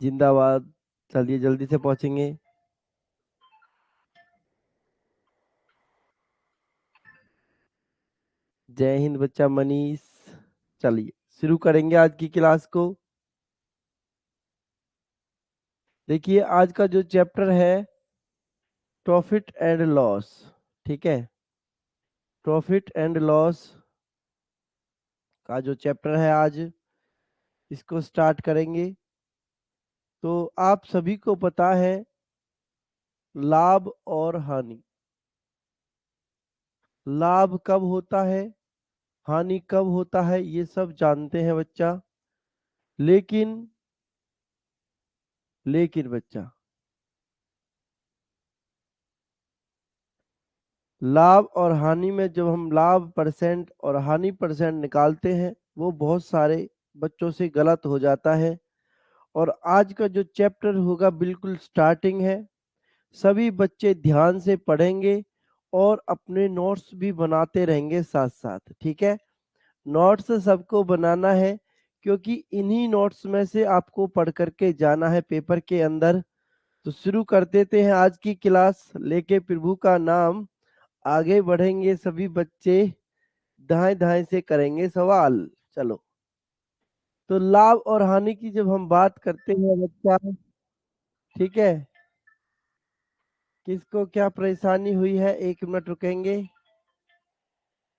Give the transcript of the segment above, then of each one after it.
जिंदाबाद। चलिए जल्दी से पहुंचेंगे। जय हिंद बच्चा मनीष। चलिए शुरू करेंगे आज की क्लास को। देखिए आज का जो चैप्टर है प्रॉफिट एंड लॉस। ठीक है, प्रॉफिट एंड लॉस का जो चैप्टर है आज इसको स्टार्ट करेंगे। तो आप सभी को पता है लाभ और हानि। लाभ कब होता है, हानि कब होता है, ये सब जानते हैं बच्चा। लेकिन बच्चा लाभ और हानि में जब हम लाभ परसेंट और हानि परसेंट निकालते हैं वो बहुत सारे बच्चों से गलत हो जाता है। और आज का जो चैप्टर होगा बिल्कुल स्टार्टिंग है, सभी बच्चे ध्यान से पढ़ेंगे और अपने नोट्स भी बनाते रहेंगे साथ साथ। ठीक है, नोट्स सबको बनाना है क्योंकि इन्हीं नोट्स में से आपको पढ़ करके जाना है पेपर के अंदर। तो शुरू कर देते हैं आज की क्लास लेके प्रभु का नाम। आगे बढ़ेंगे सभी बच्चे, दाएं दाएं से करेंगे सवाल। चलो, तो लाभ और हानि की जब हम बात करते हैं बच्चा, ठीक है, किसको क्या परेशानी हुई है, 1 मिनट रुकेंगे।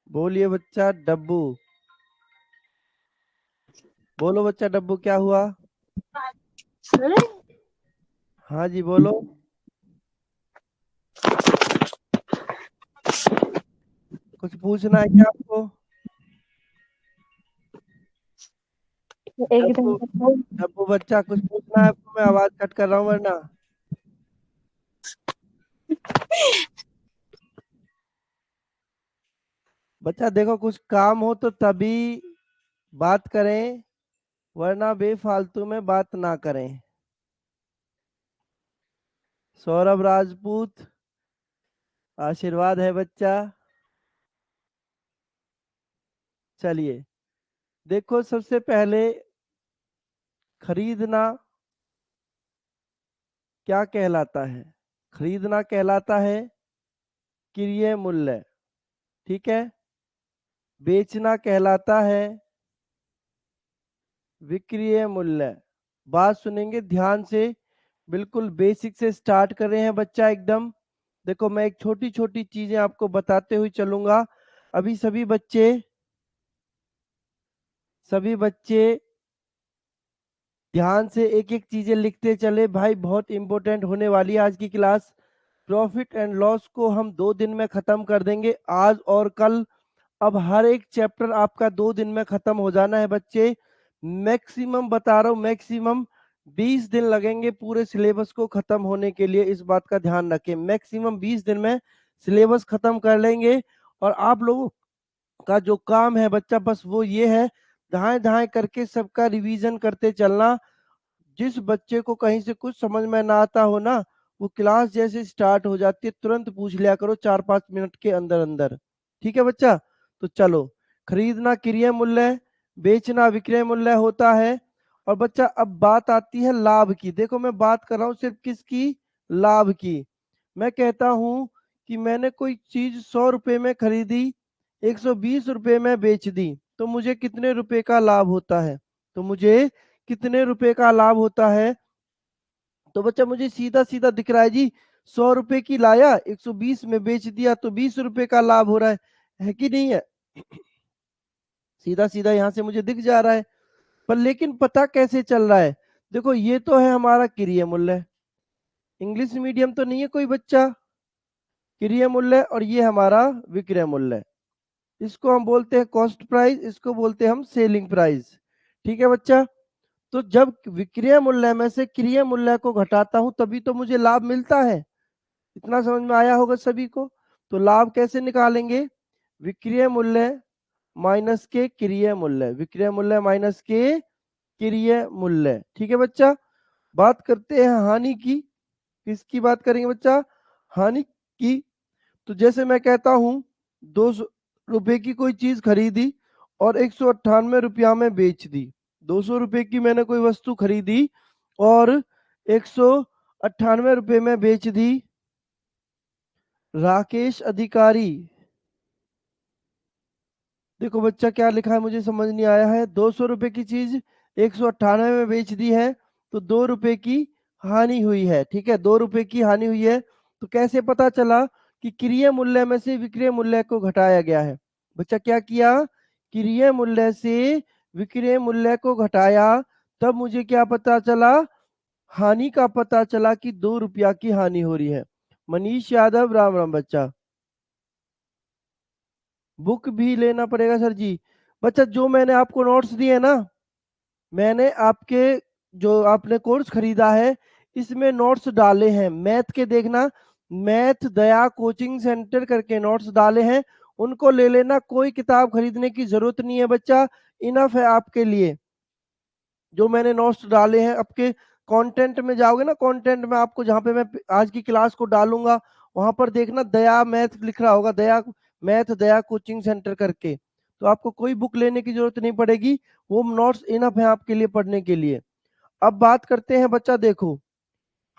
बोलिए बच्चा डब्बू, बोलो बच्चा डब्बू क्या हुआ। हाँ जी बोलो। कुछ पूछना है क्या आपको। एकदम डब्बू, डब्बू बच्चा कुछ पूछना है आपको, मैं आवाज कट कर रहा हूँ वरना। बच्चा देखो कुछ काम हो तो तभी बात करें वरना बेफालतू में बात ना करें। सौरभ राजपूत, आशीर्वाद है बच्चा। चलिए देखो, सबसे पहले खरीदना क्या कहलाता है। खरीदना कहलाता है क्रय मूल्य। ठीक है, बेचना कहलाता है विक्रय मूल्य। बात सुनेंगे ध्यान से, बिल्कुल बेसिक से स्टार्ट कर रहे हैं बच्चा एकदम। देखो मैं एक छोटी छोटी चीजें आपको बताते हुए चलूंगा। अभी सभी बच्चे ध्यान से एक एक चीजें लिखते चले भाई, बहुत इंपॉर्टेंट होने वाली है आज की क्लास। प्रॉफिट एंड लॉस को हम 2 दिन में खत्म कर देंगे, आज और कल। अब हर एक चैप्टर आपका 2 दिन में खत्म हो जाना है बच्चे। मैक्सिमम बता रहा हूँ, मैक्सिमम 20 दिन लगेंगे पूरे सिलेबस को खत्म होने के लिए। इस बात का ध्यान रखें, मैक्सिमम 20 दिन में सिलेबस खत्म कर लेंगे। और आप लोगों का जो काम है बच्चा बस वो ये है, धाए धाए करके सबका रिवीजन करते चलना। जिस बच्चे को कहीं से कुछ समझ में ना आता हो ना, वो क्लास जैसे स्टार्ट हो जाती है तुरंत पूछ लिया करो 4-5 मिनट के अंदर अंदर। ठीक है बच्चा, तो चलो। खरीदना क्रय मूल्य, बेचना विक्रय मूल्य होता है। और बच्चा अब बात आती है लाभ की। देखो मैं बात कर रहा हूँ सिर्फ किसकी, लाभ की। मैं कहता हूँ कि मैंने कोई चीज 100 रुपए में खरीदी, 120 रुपए में बेच दी, तो मुझे कितने रुपए का लाभ होता है। तो मुझे कितने रुपए का लाभ होता है। तो बच्चा मुझे सीधा सीधा दिख रहा है जी, 100 रुपए की लाया 120 में बेच दिया तो 20 रुपए का लाभ हो रहा है कि नहीं है। सीधा सीधा यहाँ से मुझे दिख जा रहा है। पर लेकिन पता कैसे चल रहा है, देखो ये तो है हमारा क्रय मूल्य। इंग्लिश मीडियम तो नहीं है कोई बच्चा, क्रय मूल्य, और ये हमारा विक्रय मूल्य। इसको हम बोलते हैं कॉस्ट प्राइस, इसको बोलते हैं हम सेलिंग प्राइस। ठीक है बच्चा, तो जब विक्रय मूल्य में से क्रय मूल्य को घटाता हूं तभी तो मुझे लाभ मिलता है। इतना समझ में आया होगा सभी को। तो लाभ कैसे निकालेंगे, विक्रय मूल्य माइनस के क्रय मूल्य, विक्रय मूल्य माइनस के क्रय मूल्य। ठीक है बच्चा, बात करते हैं हानि की। किसकी बात करेंगे बच्चा, हानि की। तो जैसे मैं कहता हूं 200 रुपए की कोई चीज खरीदी और 198 रुपया में बेच दी। 200 रुपए की मैंने कोई वस्तु खरीदी और 198 में बेच दी। राकेश अधिकारी, देखो बच्चा क्या लिखा है मुझे समझ नहीं आया है। 200 रुपए की चीज 198 में बेच दी है तो 2 रुपए की हानि हुई है। ठीक है, 2 रुपए की हानि हुई है। तो कैसे पता चला कि क्रय मूल्य में से विक्रय मूल्य को घटाया गया है? बच्चा क्या किया, क्रय मूल्य से विक्रय मूल्य को घटाया, तब मुझे क्या पता चला, हानि का पता चला कि 2 रुपया की हानि हो रही है। मनीष यादव, राम राम बच्चा। बुक भी लेना पड़ेगा सर जी। बच्चा जो मैंने आपको नोट्स दिए ना, मैंने आपके जो आपने कोर्स खरीदा है इसमें नोट्स डाले हैं मैथ के, देखना मैथ दया कोचिंग सेंटर करके नोट्स डाले हैं, उनको ले लेना। कोई किताब खरीदने की जरूरत नहीं है बच्चा, इनफ है आपके लिए। जो मैंने नोट्स डाले हैं आपके कंटेंट में जाओगे ना, कंटेंट में आपको जहाँ पे मैं आज की क्लास को डालूंगा वहां पर देखना दया मैथ लिख रहा होगा, दया मैथ दया कोचिंग सेंटर करके। तो आपको कोई बुक लेने की जरूरत नहीं पड़ेगी, वो नोट्स इनफ है आपके लिए पढ़ने के लिए। अब बात करते हैं बच्चा, देखो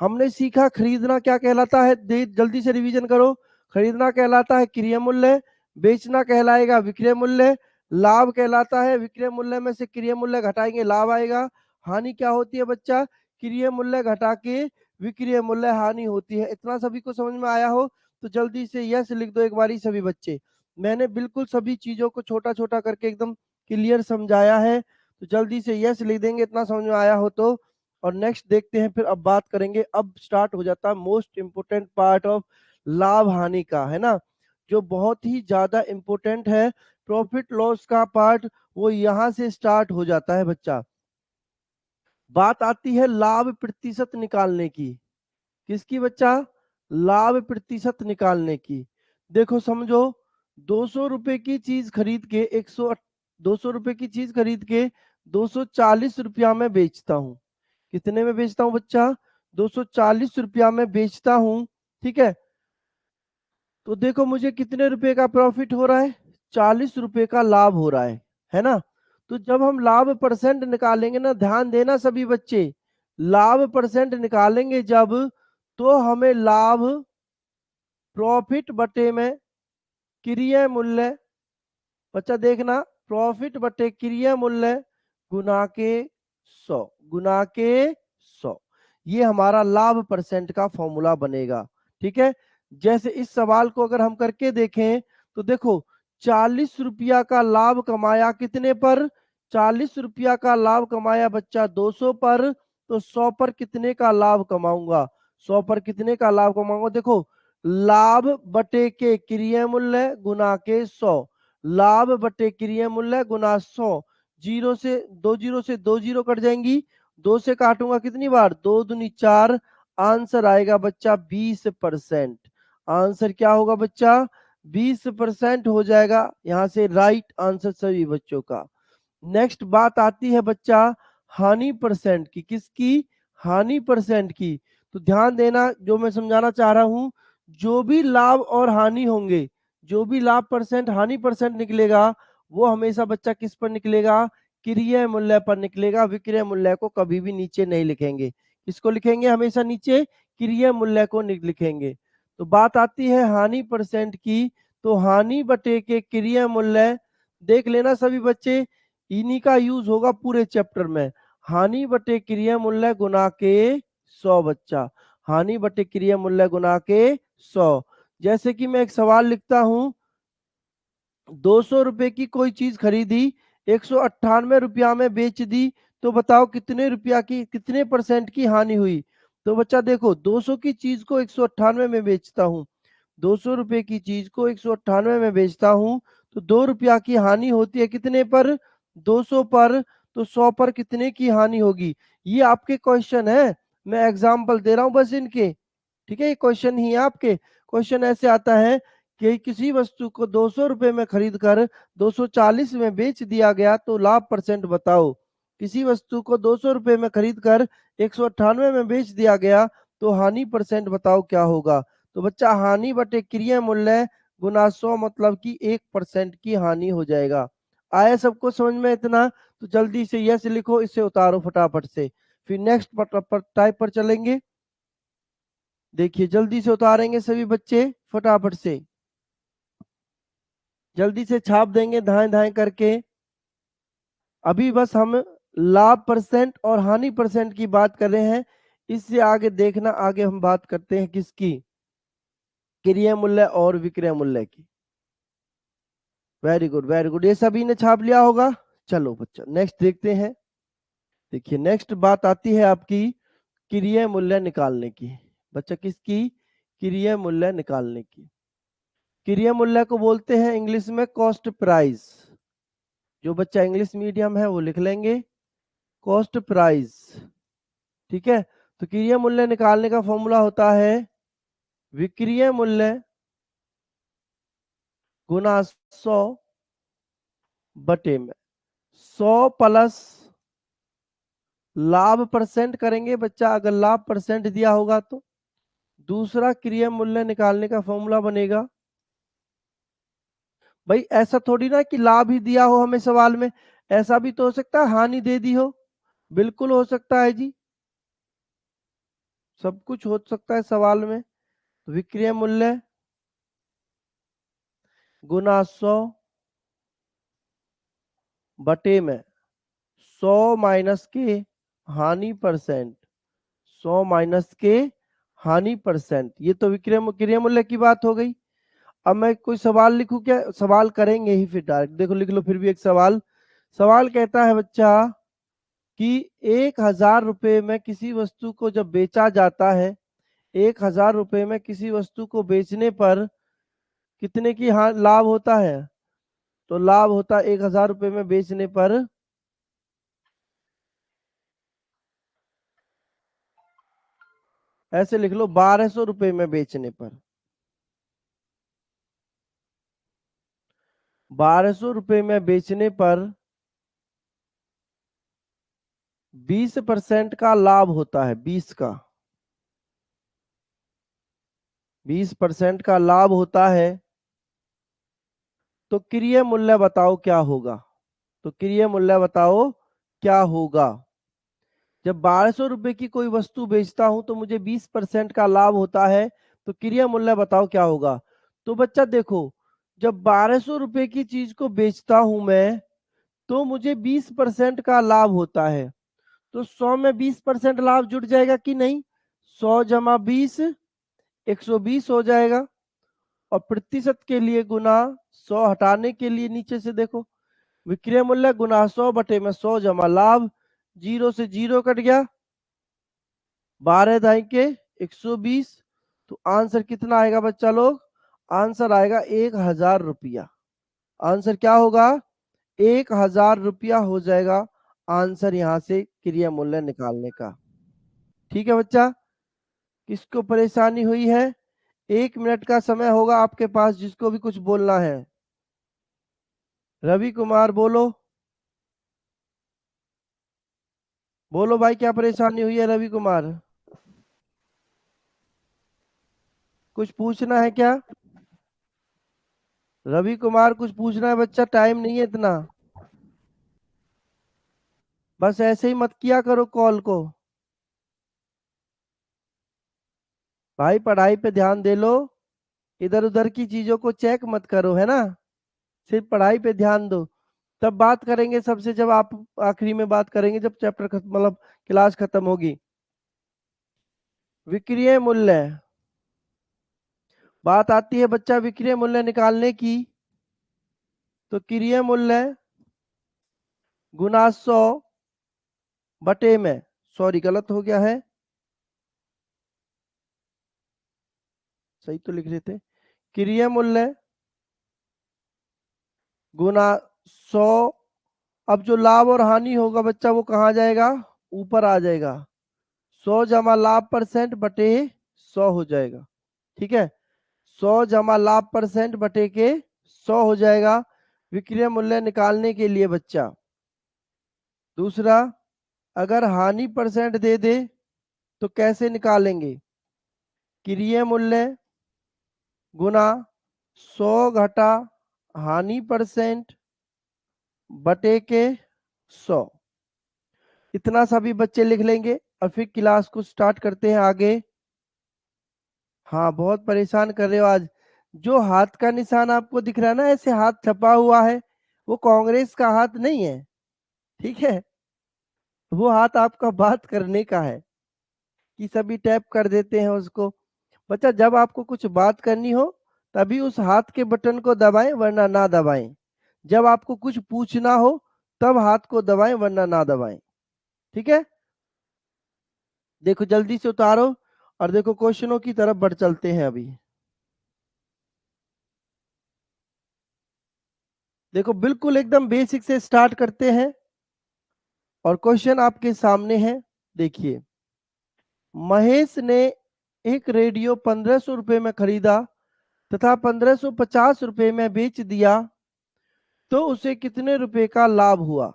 हमने सीखा खरीदना क्या कहलाता है, जल्दी से रिवीजन करो। खरीदना कहलाता है क्रय मूल्य, बेचना कहलाएगा विक्रय मूल्य, लाभ कहलाता है विक्रय मूल्य में से क्रय मूल्य घटाएंगे लाभ आएगा। हानि क्या होती है बच्चा, क्रय मूल्य घटा के विक्रय मूल्य हानि होती है। इतना सभी को समझ में आया हो तो जल्दी से यस लिख दो एक बारी सभी बच्चे। मैंने बिल्कुल सभी चीजों को छोटा छोटा करके एकदम क्लियर समझाया है, तो जल्दी से यस लिख देंगे इतना समझ में आया हो तो। और नेक्स्ट देखते हैं, फिर अब बात करेंगे, अब स्टार्ट हो जाता है मोस्ट इंपोर्टेंट पार्ट ऑफ लाभ हानि का, है ना, जो बहुत ही ज्यादा इंपोर्टेंट है। प्रॉफिट लॉस का पार्ट वो यहां से स्टार्ट हो जाता है बच्चा। बात आती है लाभ प्रतिशत निकालने की। किसकी बच्चा, लाभ प्रतिशत निकालने की। देखो समझो, 200 रुपए की चीज खरीद के 200 रुपए की चीज खरीद के 240 रुपया में बेचता हूँ। कितने में बेचता हूँ बच्चा, 240 रुपया में बेचता हूँ। ठीक है, तो देखो मुझे कितने रुपए का प्रॉफिट हो रहा है, 40 रुपए का लाभ हो रहा है ना। तो जब हम लाभ परसेंट निकालेंगे ना, ध्यान देना सभी बच्चे, लाभ परसेंट निकालेंगे जब, तो हमें लाभ प्रॉफिट बटे में क्रय मूल्य, बच्चा देखना, प्रॉफिट बटे क्रय मूल्य गुना के 100, गुना के 100, ये हमारा लाभ परसेंट का फॉर्मूला बनेगा। ठीक है, जैसे इस सवाल को अगर हम करके देखें तो देखो 40 रुपया का लाभ कमाया कितने पर, 40 रुपया का लाभ कमाया बच्चा 200 पर, तो 100 पर कितने का लाभ कमाऊंगा, 100 पर कितने का लाभ कमाऊंगा। देखो लाभ बटे के क्रय मूल्य गुना के 100, लाभ बटे क्रय मूल्य गुना 100, जीरो से दो जीरो कट जाएंगी, दो से काटूंगा कितनी बार, 2 दूनी 4, आंसर आएगा बच्चा 20%। आंसर क्या होगा बच्चा, 20% हो जाएगा यहाँ से राइट आंसर सभी बच्चों का। नेक्स्ट बात आती है बच्चा हानि परसेंट की। किसकी, हानि परसेंट की। तो ध्यान देना जो मैं समझाना चाह रहा हूं, जो भी लाभ और हानि होंगे, जो भी लाभ परसेंट हानि परसेंट निकलेगा, वो हमेशा बच्चा किस पर निकलेगा, क्रय मूल्य पर निकलेगा। विक्रय मूल्य को कभी भी नीचे नहीं लिखेंगे, किसको लिखेंगे, हमेशा नीचे क्रय मूल्य को लिखेंगे। तो बात आती है हानि परसेंट की, तो हानि बटे के क्रय मूल्य, देख लेना सभी बच्चे, इन्हीं का यूज होगा पूरे चैप्टर में। हानि बटे क्रय मूल्य गुना के 100 बच्चा, हानि बटे क्रय मूल्य गुना के 100। जैसे कि मैं एक सवाल लिखता हूं, 200 रुपए की कोई चीज खरीदी, 198 रुपया में बेच दी, तो बताओ कितने रुपया की, कितने परसेंट की हानि हुई। तो बच्चा देखो 200 की चीज को 198 में बेचता हूँ, 200 रुपए की चीज को 198 में बेचता हूँ, तो 2 रुपया की हानि होती है कितने पर, 200 पर, तो 100 पर कितने की हानि होगी। ये आपके क्वेश्चन है, मैं एग्जाम्पल दे रहा हूँ बस इनके। ठीक है, ये क्वेश्चन ही है आपके। क्वेश्चन ऐसे आता है कि किसी वस्तु को 200 रुपए में खरीद कर 240 में बेच दिया गया तो लाभ परसेंट बताओ। किसी वस्तु को 200 रुपए में खरीद कर 198 में बेच दिया गया तो हानि परसेंट बताओ क्या होगा। तो बच्चा हानि बटे क्रय मूल्य गुना 100 मतलब कि 1% की हानि हो जाएगा। आया सबको समझ में इतना, तो जल्दी से यस लिखो, इसे उतारो फटाफट से। फिर नेक्स्ट टाइप पर चलेंगे। देखिए जल्दी से उतारेंगे सभी बच्चे, फटाफट से जल्दी से छाप देंगे धाएं धाएं करके। अभी बस हम लाभ परसेंट और हानि परसेंट की बात कर रहे हैं। इससे आगे देखना, आगे हम बात करते हैं किसकी, क्रय मूल्य और विक्रय मूल्य की। वेरी गुड वेरी गुड, ये सभी ने छाप लिया होगा। चलो बच्चा नेक्स्ट देखते हैं। देखिए नेक्स्ट बात आती है आपकी क्रय मूल्य निकालने की। बच्चा किसकी, क्रय मूल्य निकालने की। क्रय मूल्य को बोलते हैं इंग्लिश में कॉस्ट प्राइस। जो बच्चा इंग्लिश मीडियम है वो लिख लेंगे कॉस्ट प्राइस। ठीक है, तो क्रय मूल्य निकालने का फॉर्मूला होता है विक्रय मूल्य गुना 100 बटे में 100 प्लस लाभ परसेंट करेंगे बच्चा, अगर लाभ परसेंट दिया होगा तो। दूसरा क्रय मूल्य निकालने का फॉर्मूला बनेगा, भाई ऐसा थोड़ी ना कि लाभ ही दिया हो हमें सवाल में, ऐसा भी तो हो सकता है हानि दे दी हो। बिल्कुल हो सकता है जी, सब कुछ हो सकता है सवाल में। तो विक्रय मूल्य गुना 100 बटे में 100 माइनस के हानि परसेंट, 100 माइनस के हानि परसेंट। ये तो विक्रय क्रय मूल्य की बात हो गई। अब मैं कोई सवाल लिखूं क्या, सवाल करेंगे ही फिर डायरेक्ट, देखो लिख लो फिर भी एक सवाल। सवाल कहता है बच्चा कि 1,000 रुपए में किसी वस्तु को जब बेचा जाता है, 1,000 रुपए में किसी वस्तु को बेचने पर कितने की लाभ होता है। तो लाभ होता है 1,000 रुपए में बेचने पर ऐसे लिख लो 1,200 रुपए में बेचने पर, 1,200 रुपए में बेचने पर 20% का लाभ होता है, 20% का लाभ होता है। तो क्रय मूल्य बताओ क्या होगा, तो क्रय मूल्य बताओ क्या होगा। जब 1,200 रुपए की कोई वस्तु बेचता हूं तो मुझे 20% का लाभ होता है, तो क्रय मूल्य बताओ क्या होगा। तो बच्चा देखो, जब 1,200 रुपए की चीज को बेचता हूं मैं, तो मुझे 20% का लाभ होता है। तो 100 में 20% लाभ जुड़ जाएगा कि नहीं, 100 जमा 20 120 हो जाएगा। और प्रतिशत के लिए गुना 100 हटाने के लिए नीचे से देखो, विक्रय मूल्य गुना 100 बटे में 100 जमा लाभ, 0 से 0 कट गया, 12 दाई के 120। तो आंसर कितना आएगा बच्चा लोग, आंसर आएगा 1,000 रुपया। आंसर क्या होगा, 1,000 रुपया हो जाएगा आंसर यहां से क्रय मूल्य निकालने का। ठीक है बच्चा, किसको परेशानी हुई है, 1 मिनट का समय होगा आपके पास जिसको भी कुछ बोलना है। रवि कुमार बोलो, बोलो भाई क्या परेशानी हुई है रवि कुमार, कुछ पूछना है क्या। रवि कुमार कुछ पूछना है बच्चा, टाइम नहीं है इतना, बस ऐसे ही मत किया करो कॉल को। भाई पढ़ाई पे ध्यान दे लो, इधर उधर की चीजों को चेक मत करो, है ना, सिर्फ पढ़ाई पे ध्यान दो। तब बात करेंगे सबसे, जब आप आखिरी में बात करेंगे, जब चैप्टर मतलब क्लास खत्म होगी। विक्रय मूल्य, बात आती है बच्चा विक्रय मूल्य निकालने की। तो क्रय मूल्य गुना 100 बटे में, सॉरी गलत हो गया है, सही तो लिख रहे थे, क्रय मूल्य गुना 100। अब जो लाभ और हानि होगा बच्चा वो कहाँ जाएगा, ऊपर आ जाएगा, 100 जमा लाभ परसेंट बटे 100 हो जाएगा। ठीक है, 100 जमा लाभ परसेंट बटे के 100 हो जाएगा विक्रय मूल्य निकालने के लिए बच्चा। दूसरा, अगर हानि परसेंट दे दे तो कैसे निकालेंगे, क्रय मूल्य गुना 100 घटा हानि परसेंट बटे के 100। इतना सभी बच्चे लिख लेंगे और फिर क्लास को स्टार्ट करते हैं आगे। हाँ, बहुत परेशान कर रहे हो आज। जो हाथ का निशान आपको दिख रहा है ना, ऐसे हाथ छपा हुआ है, वो कांग्रेस का हाथ नहीं है, ठीक है। वो हाथ आपका बात करने का है कि सभी टैप कर देते हैं उसको। बच्चा, जब आपको कुछ बात करनी हो तभी उस हाथ के बटन को दबाएं, वरना ना दबाएं। जब आपको कुछ पूछना हो तब हाथ को दबाएं, वरना ना दबाएं, ठीक है। देखो जल्दी से उतारो और देखो क्वेश्चनों की तरफ बढ़ चलते हैं अभी। देखो बिल्कुल एकदम बेसिक से स्टार्ट करते हैं और क्वेश्चन आपके सामने है। देखिए, महेश ने एक रेडियो 1500 रुपए में खरीदा तथा 1550 रुपए में बेच दिया, तो उसे कितने रुपए का लाभ हुआ।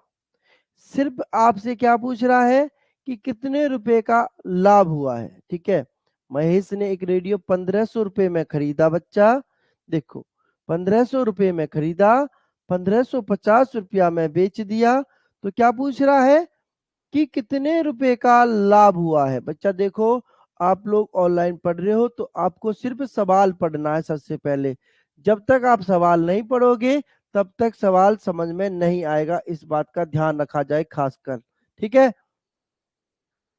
सिर्फ आपसे क्या पूछ रहा है कि कितने रुपए का लाभ हुआ है, ठीक है। महेश ने एक रेडियो 1500 रुपए में खरीदा बच्चा। देखो 1500 रुपए में खरीदा, 1550 रुपया में बेच दिया, तो क्या पूछ रहा है कि कितने रुपए का लाभ हुआ है। बच्चा देखो, आप लोग ऑनलाइन पढ़ रहे हो तो आपको सिर्फ सवाल पढ़ना है सबसे पहले। जब तक आप सवाल नहीं पढ़ोगे तब तक सवाल समझ में नहीं आएगा, इस बात का ध्यान रखा जाए खासकर, ठीक है।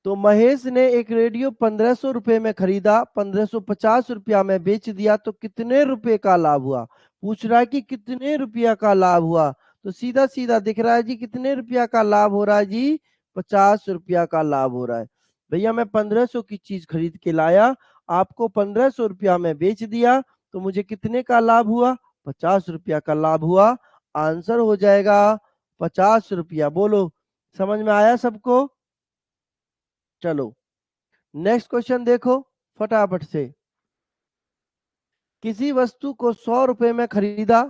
तो महेश ने एक रेडियो 1500 रुपए में खरीदा, 1550 रुपया में बेच दिया, तो कितने रुपए का लाभ हुआ। पूछ रहा है कि कितने रुपया का लाभ हुआ, तो सीधा सीधा दिख रहा है जी कितने रुपया का लाभ हो रहा है जी, 50 रुपया का लाभ हो रहा है। भैया मैं 1500 की चीज खरीद के लाया, आपको 1500 रुपया में बेच दिया, तो मुझे कितने का लाभ हुआ, 50 रुपया का लाभ हुआ। आंसर हो जाएगा 50 रुपया। बोलो, समझ में आया सबको। चलो नेक्स्ट क्वेश्चन देखो फटाफट से। किसी वस्तु को 100 रुपए में खरीदा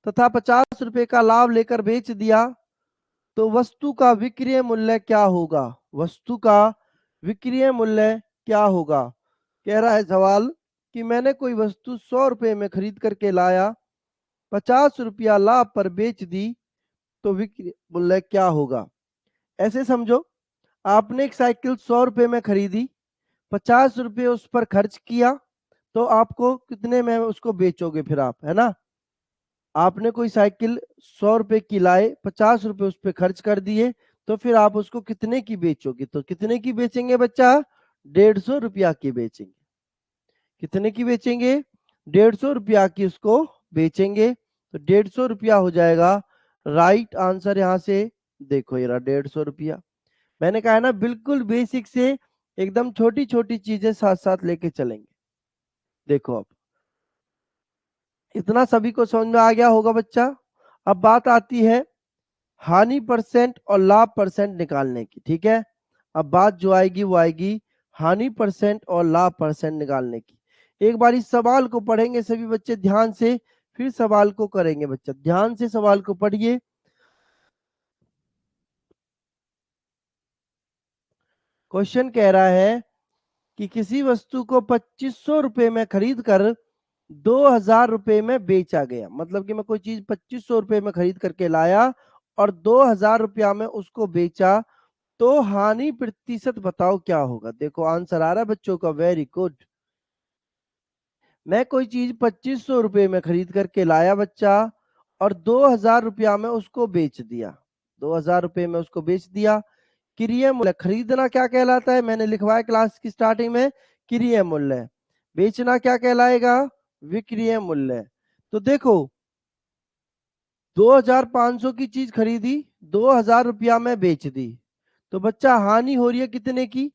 तथा 50 रुपए का लाभ लेकर बेच दिया, तो वस्तु का विक्रय मूल्य क्या होगा। वस्तु का विक्रय मूल्य क्या होगा। कह रहा है सवाल कि मैंने कोई वस्तु 100 रुपए में खरीद करके लाया, 50 रुपया लाभ पर बेच दी, तो विक्रय मूल्य क्या होगा। ऐसे समझो, आपने एक साइकिल 100 रुपए में खरीदी, 50 रुपए उस पर खर्च किया, तो आपको कितने में उसको बेचोगे फिर आप, है ना। आपने कोई साइकिल 100 रुपए की लाए, 50 रुपए उस पर खर्च कर दिए, तो फिर आप उसको कितने की बेचोगे। तो कितने की बेचेंगे बच्चा, 150 रुपया की बेचेंगे। कितने की बेचेंगे, 150 रुपया की उसको बेचेंगे, तो 150 रुपया हो जाएगा। राइट आंसर यहाँ से देखो, ये रहा 150 रुपया। मैंने कहा है ना, बिल्कुल बेसिक से एकदम छोटी छोटी चीजें साथ साथ लेके चलेंगे। देखो अब इतना सभी को समझ में आ गया होगा बच्चा। अब बात आती है हानि परसेंट और लाभ परसेंट निकालने की, ठीक है। अब बात जो आएगी वो आएगी हानि परसेंट और लाभ परसेंट निकालने की। एक बार इस सवाल को पढ़ेंगे सभी बच्चे ध्यान से, फिर सवाल को करेंगे। बच्चा ध्यान से सवाल को पढ़िए। क्वेश्चन कह रहा है कि किसी वस्तु को 2500 रुपए में खरीद कर 2000 रुपए में बेचा गया। मतलब कि मैं कोई चीज 2500 रुपए में खरीद करके लाया और 2000 रुपया में उसको बेचा, तो हानि प्रतिशत बताओ क्या होगा। देखो आंसर आ रहा है बच्चों का, वेरी गुड। मैं कोई चीज 2500 रुपए में खरीद करके लाया बच्चा और 2000 रुपया में उसको बेच दिया, 2000 रुपए में उसको बेच दिया। क्रिय मूल्य, खरीदना क्या कहलाता है, मैंने लिखवाया क्लास की स्टार्टिंग में, क्रिय मूल्य। बेचना क्या कहलाएगा, विक्रय मूल्य। तो देखो 2500 की चीज खरीदी, 2000 रुपया में बेच दी, तो बच्चा हानि हो रही है कितने की,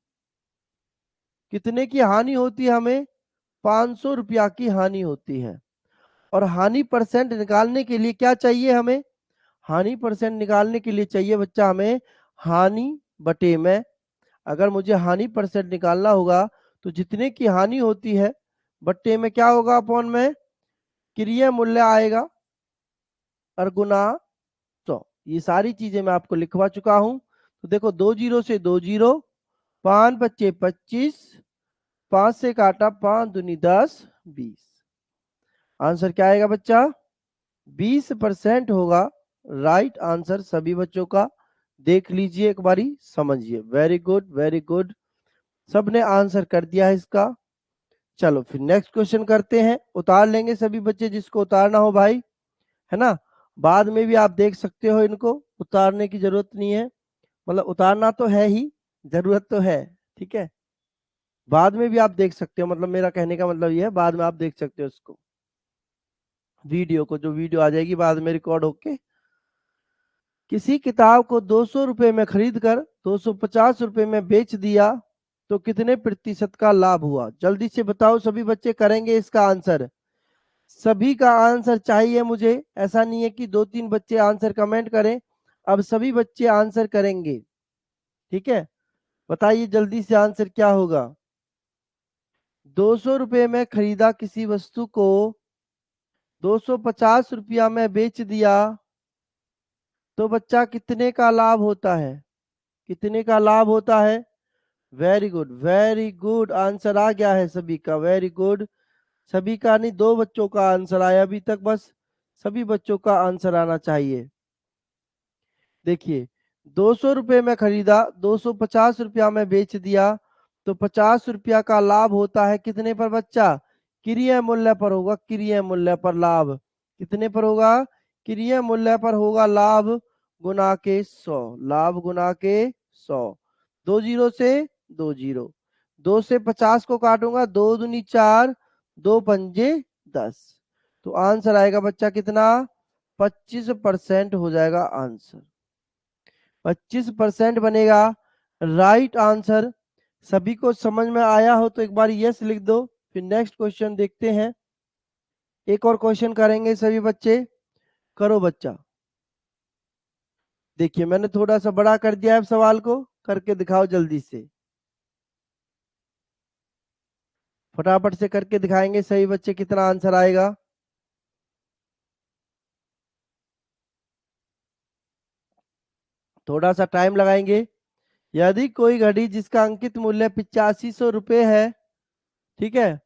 कितने की हानि होती है हमें, 500 रुपया की हानि होती है। और हानि परसेंट निकालने के लिए क्या चाहिए हमें, हानि परसेंट निकालने के लिए चाहिए बच्चा हमें हानि बटे में। अगर मुझे हानि परसेंट निकालना होगा तो जितने की हानि होती है बट्टे में क्या होगा, अपॉन में क्रिय मूल्य आएगा और गुना 100। ये सारी चीजें मैं आपको लिखवा चुका हूं। तो देखो 2 जीरो से 2 जीरो, 5 बच्चे 25, 5 से काटा 5 दूनी 10, 20। आंसर क्या आएगा बच्चा, 20% होगा। राइट आंसर सभी बच्चों का देख लीजिए एक बारी, समझिए। वेरी गुड, वेरी गुड, सबने आंसर कर दिया है इसका। चलो फिर नेक्स्ट क्वेश्चन करते हैं। उतार लेंगे सभी बच्चे जिसको उतारना हो भाई, है ना। बाद में भी आप देख सकते हो, इनको उतारने की जरूरत नहीं है, मतलब उतारना तो है ही, जरूरत तो है, ठीक है। बाद में भी आप देख सकते हो, मतलब मेरा कहने का मतलब ये है, बाद में आप देख सकते हो उसको, वीडियो को, जो वीडियो आ जाएगी बाद में रिकॉर्ड होके। किसी किताब को 200 रुपए में खरीद कर 250 रुपए में बेच दिया तो कितने प्रतिशत का लाभ हुआ? जल्दी से बताओ, सभी बच्चे करेंगे इसका आंसर। सभी का आंसर चाहिए मुझे, ऐसा नहीं है कि 2-3 बच्चे आंसर कमेंट करें, अब सभी बच्चे आंसर करेंगे, ठीक है। बताइए जल्दी से आंसर क्या होगा। 200 रुपए में खरीदा किसी वस्तु को 250 रुपया में बेच दिया तो बच्चा कितने का लाभ होता है? कितने का लाभ होता है? Very good, very good, answer आ गया है सभी का, वेरी गुड। सभी का नहीं, 2 बच्चों का आंसर आया अभी तक, बस सभी बच्चों का आंसर आना चाहिए। देखिए, 200 रुपए में खरीदा, 250 रुपया में बेच दिया तो 50 रुपया का लाभ होता है कितने पर बच्चा? क्रिय मूल्य पर होगा, क्रिय मूल्य पर लाभ कितने पर होगा? क्रिय मूल्य पर होगा लाभ गुना के 100, लाभ गुना के 100। 2 जीरो से 2 जीरो, 2 से 50 को काटूंगा, 2 दूनी 4, 2 पंजे 10, तो आंसर आएगा बच्चा कितना? 25% हो जाएगा आंसर, 25% बनेगा राइट आंसर। सभी को समझ में आया हो तो एक बार यस लिख दो। फिर नेक्स्ट क्वेश्चन देखते हैं, एक और क्वेश्चन करेंगे सभी बच्चे। करो बच्चा। देखिए मैंने थोड़ा सा बड़ा कर दिया है सवाल को, करके दिखाओ जल्दी से, फटाफट से करके दिखाएंगे सभी बच्चे कितना आंसर आएगा। थोड़ा सा टाइम लगाएंगे। यदि कोई घड़ी जिसका अंकित मूल्य 8500 रुपये है, ठीक है,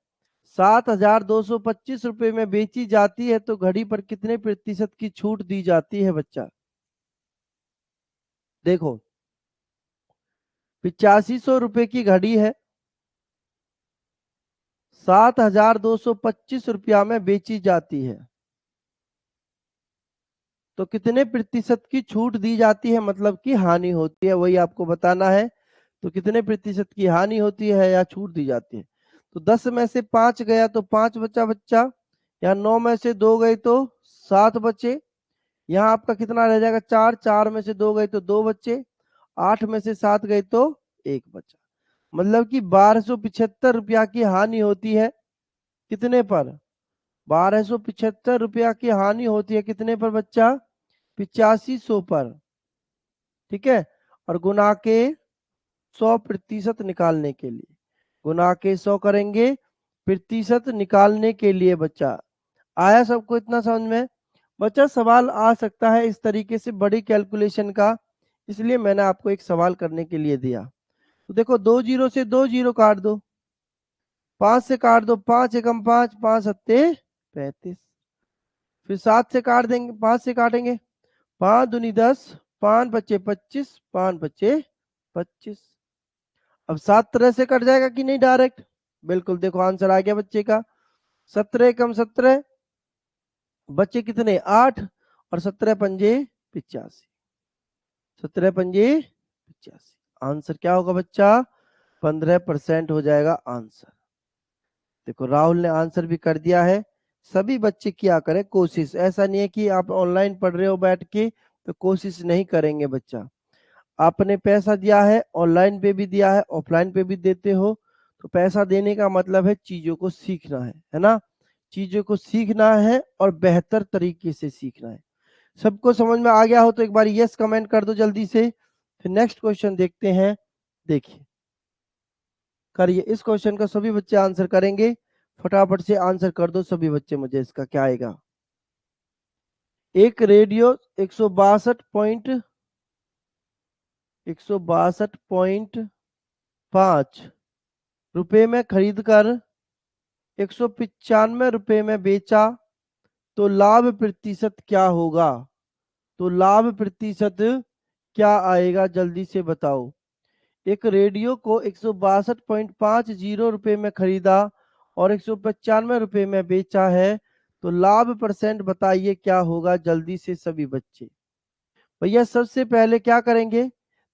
7225 रुपए में बेची जाती है तो घड़ी पर कितने प्रतिशत की छूट दी जाती है बच्चा? देखो, 8500 रुपए की घड़ी है, 7225 रुपया में बेची जाती है तो कितने प्रतिशत की छूट दी जाती है, मतलब कि हानि होती है, वही आपको बताना है। तो कितने प्रतिशत की हानि होती है या छूट दी जाती है? तो 10 में से 5 गया तो 5 बचा बच्चा, या 9 में से 2 गए तो 7 बचे, यहाँ आपका कितना रह जाएगा? 4, 4 में से 2 गए तो 2 बचे, 8 में से 7 गए तो 1 बचा, मतलब कि 1275 रुपया की हानि होती है। कितने पर? 1275 रुपया की हानि होती है कितने पर बच्चा? 8500 पर, ठीक है। और गुना के 100% निकालने के लिए, गुना के 100 करेंगे प्रतिशत निकालने के लिए बच्चा। आया सबको इतना समझ में? बच्चा सवाल आ सकता है इस तरीके से बड़ी कैलकुलेशन का, इसलिए मैंने आपको एक सवाल करने के लिए दिया। तो देखो, 2 जीरो से 2 जीरो काट दो, 5 से काट दो, 5 एकम 5, 5 सत्ते 35, फिर 7 से काट देंगे, 5 से काटेंगे, 5 दूनी 10, 5 बचे 25, 5 बचे 25। अब 7 तरह से कट जाएगा कि नहीं डायरेक्ट? बिल्कुल, देखो आंसर आ गया बच्चे का, 17 कम 17, बच्चे कितने? 8, और 17 पंजे 85, 17 पंजे 85, आंसर क्या होगा बच्चा? 15% हो जाएगा आंसर। देखो राहुल ने आंसर भी कर दिया है। सभी बच्चे क्या करें कोशिश, ऐसा नहीं है कि आप ऑनलाइन पढ़ रहे हो बैठ के तो कोशिश नहीं करेंगे बच्चा। आपने पैसा दिया है, ऑनलाइन पे भी दिया है, ऑफलाइन पे भी देते हो, तो पैसा देने का मतलब है चीजों को सीखना है ना। चीजों को सीखना है और बेहतर तरीके से सीखना है। सबको समझ में आ गया हो तो एक बार यस कमेंट कर दो जल्दी से। फिर नेक्स्ट क्वेश्चन देखते हैं। देखिए, करिए, इस क्वेश्चन का सभी बच्चे आंसर करेंगे, फटाफट से आंसर कर दो सभी बच्चे मुझे, इसका क्या आएगा। एक रेडियो 162.5 रुपए में खरीद कर 195 रुपए में बेचा तो लाभ प्रतिशत क्या होगा? तो लाभ प्रतिशत क्या आएगा जल्दी से बताओ। एक रेडियो को 162.50 रुपए में खरीदा और 195 रुपए में बेचा है, तो लाभ परसेंट बताइए क्या होगा जल्दी से सभी बच्चे। भैया सबसे पहले क्या करेंगे,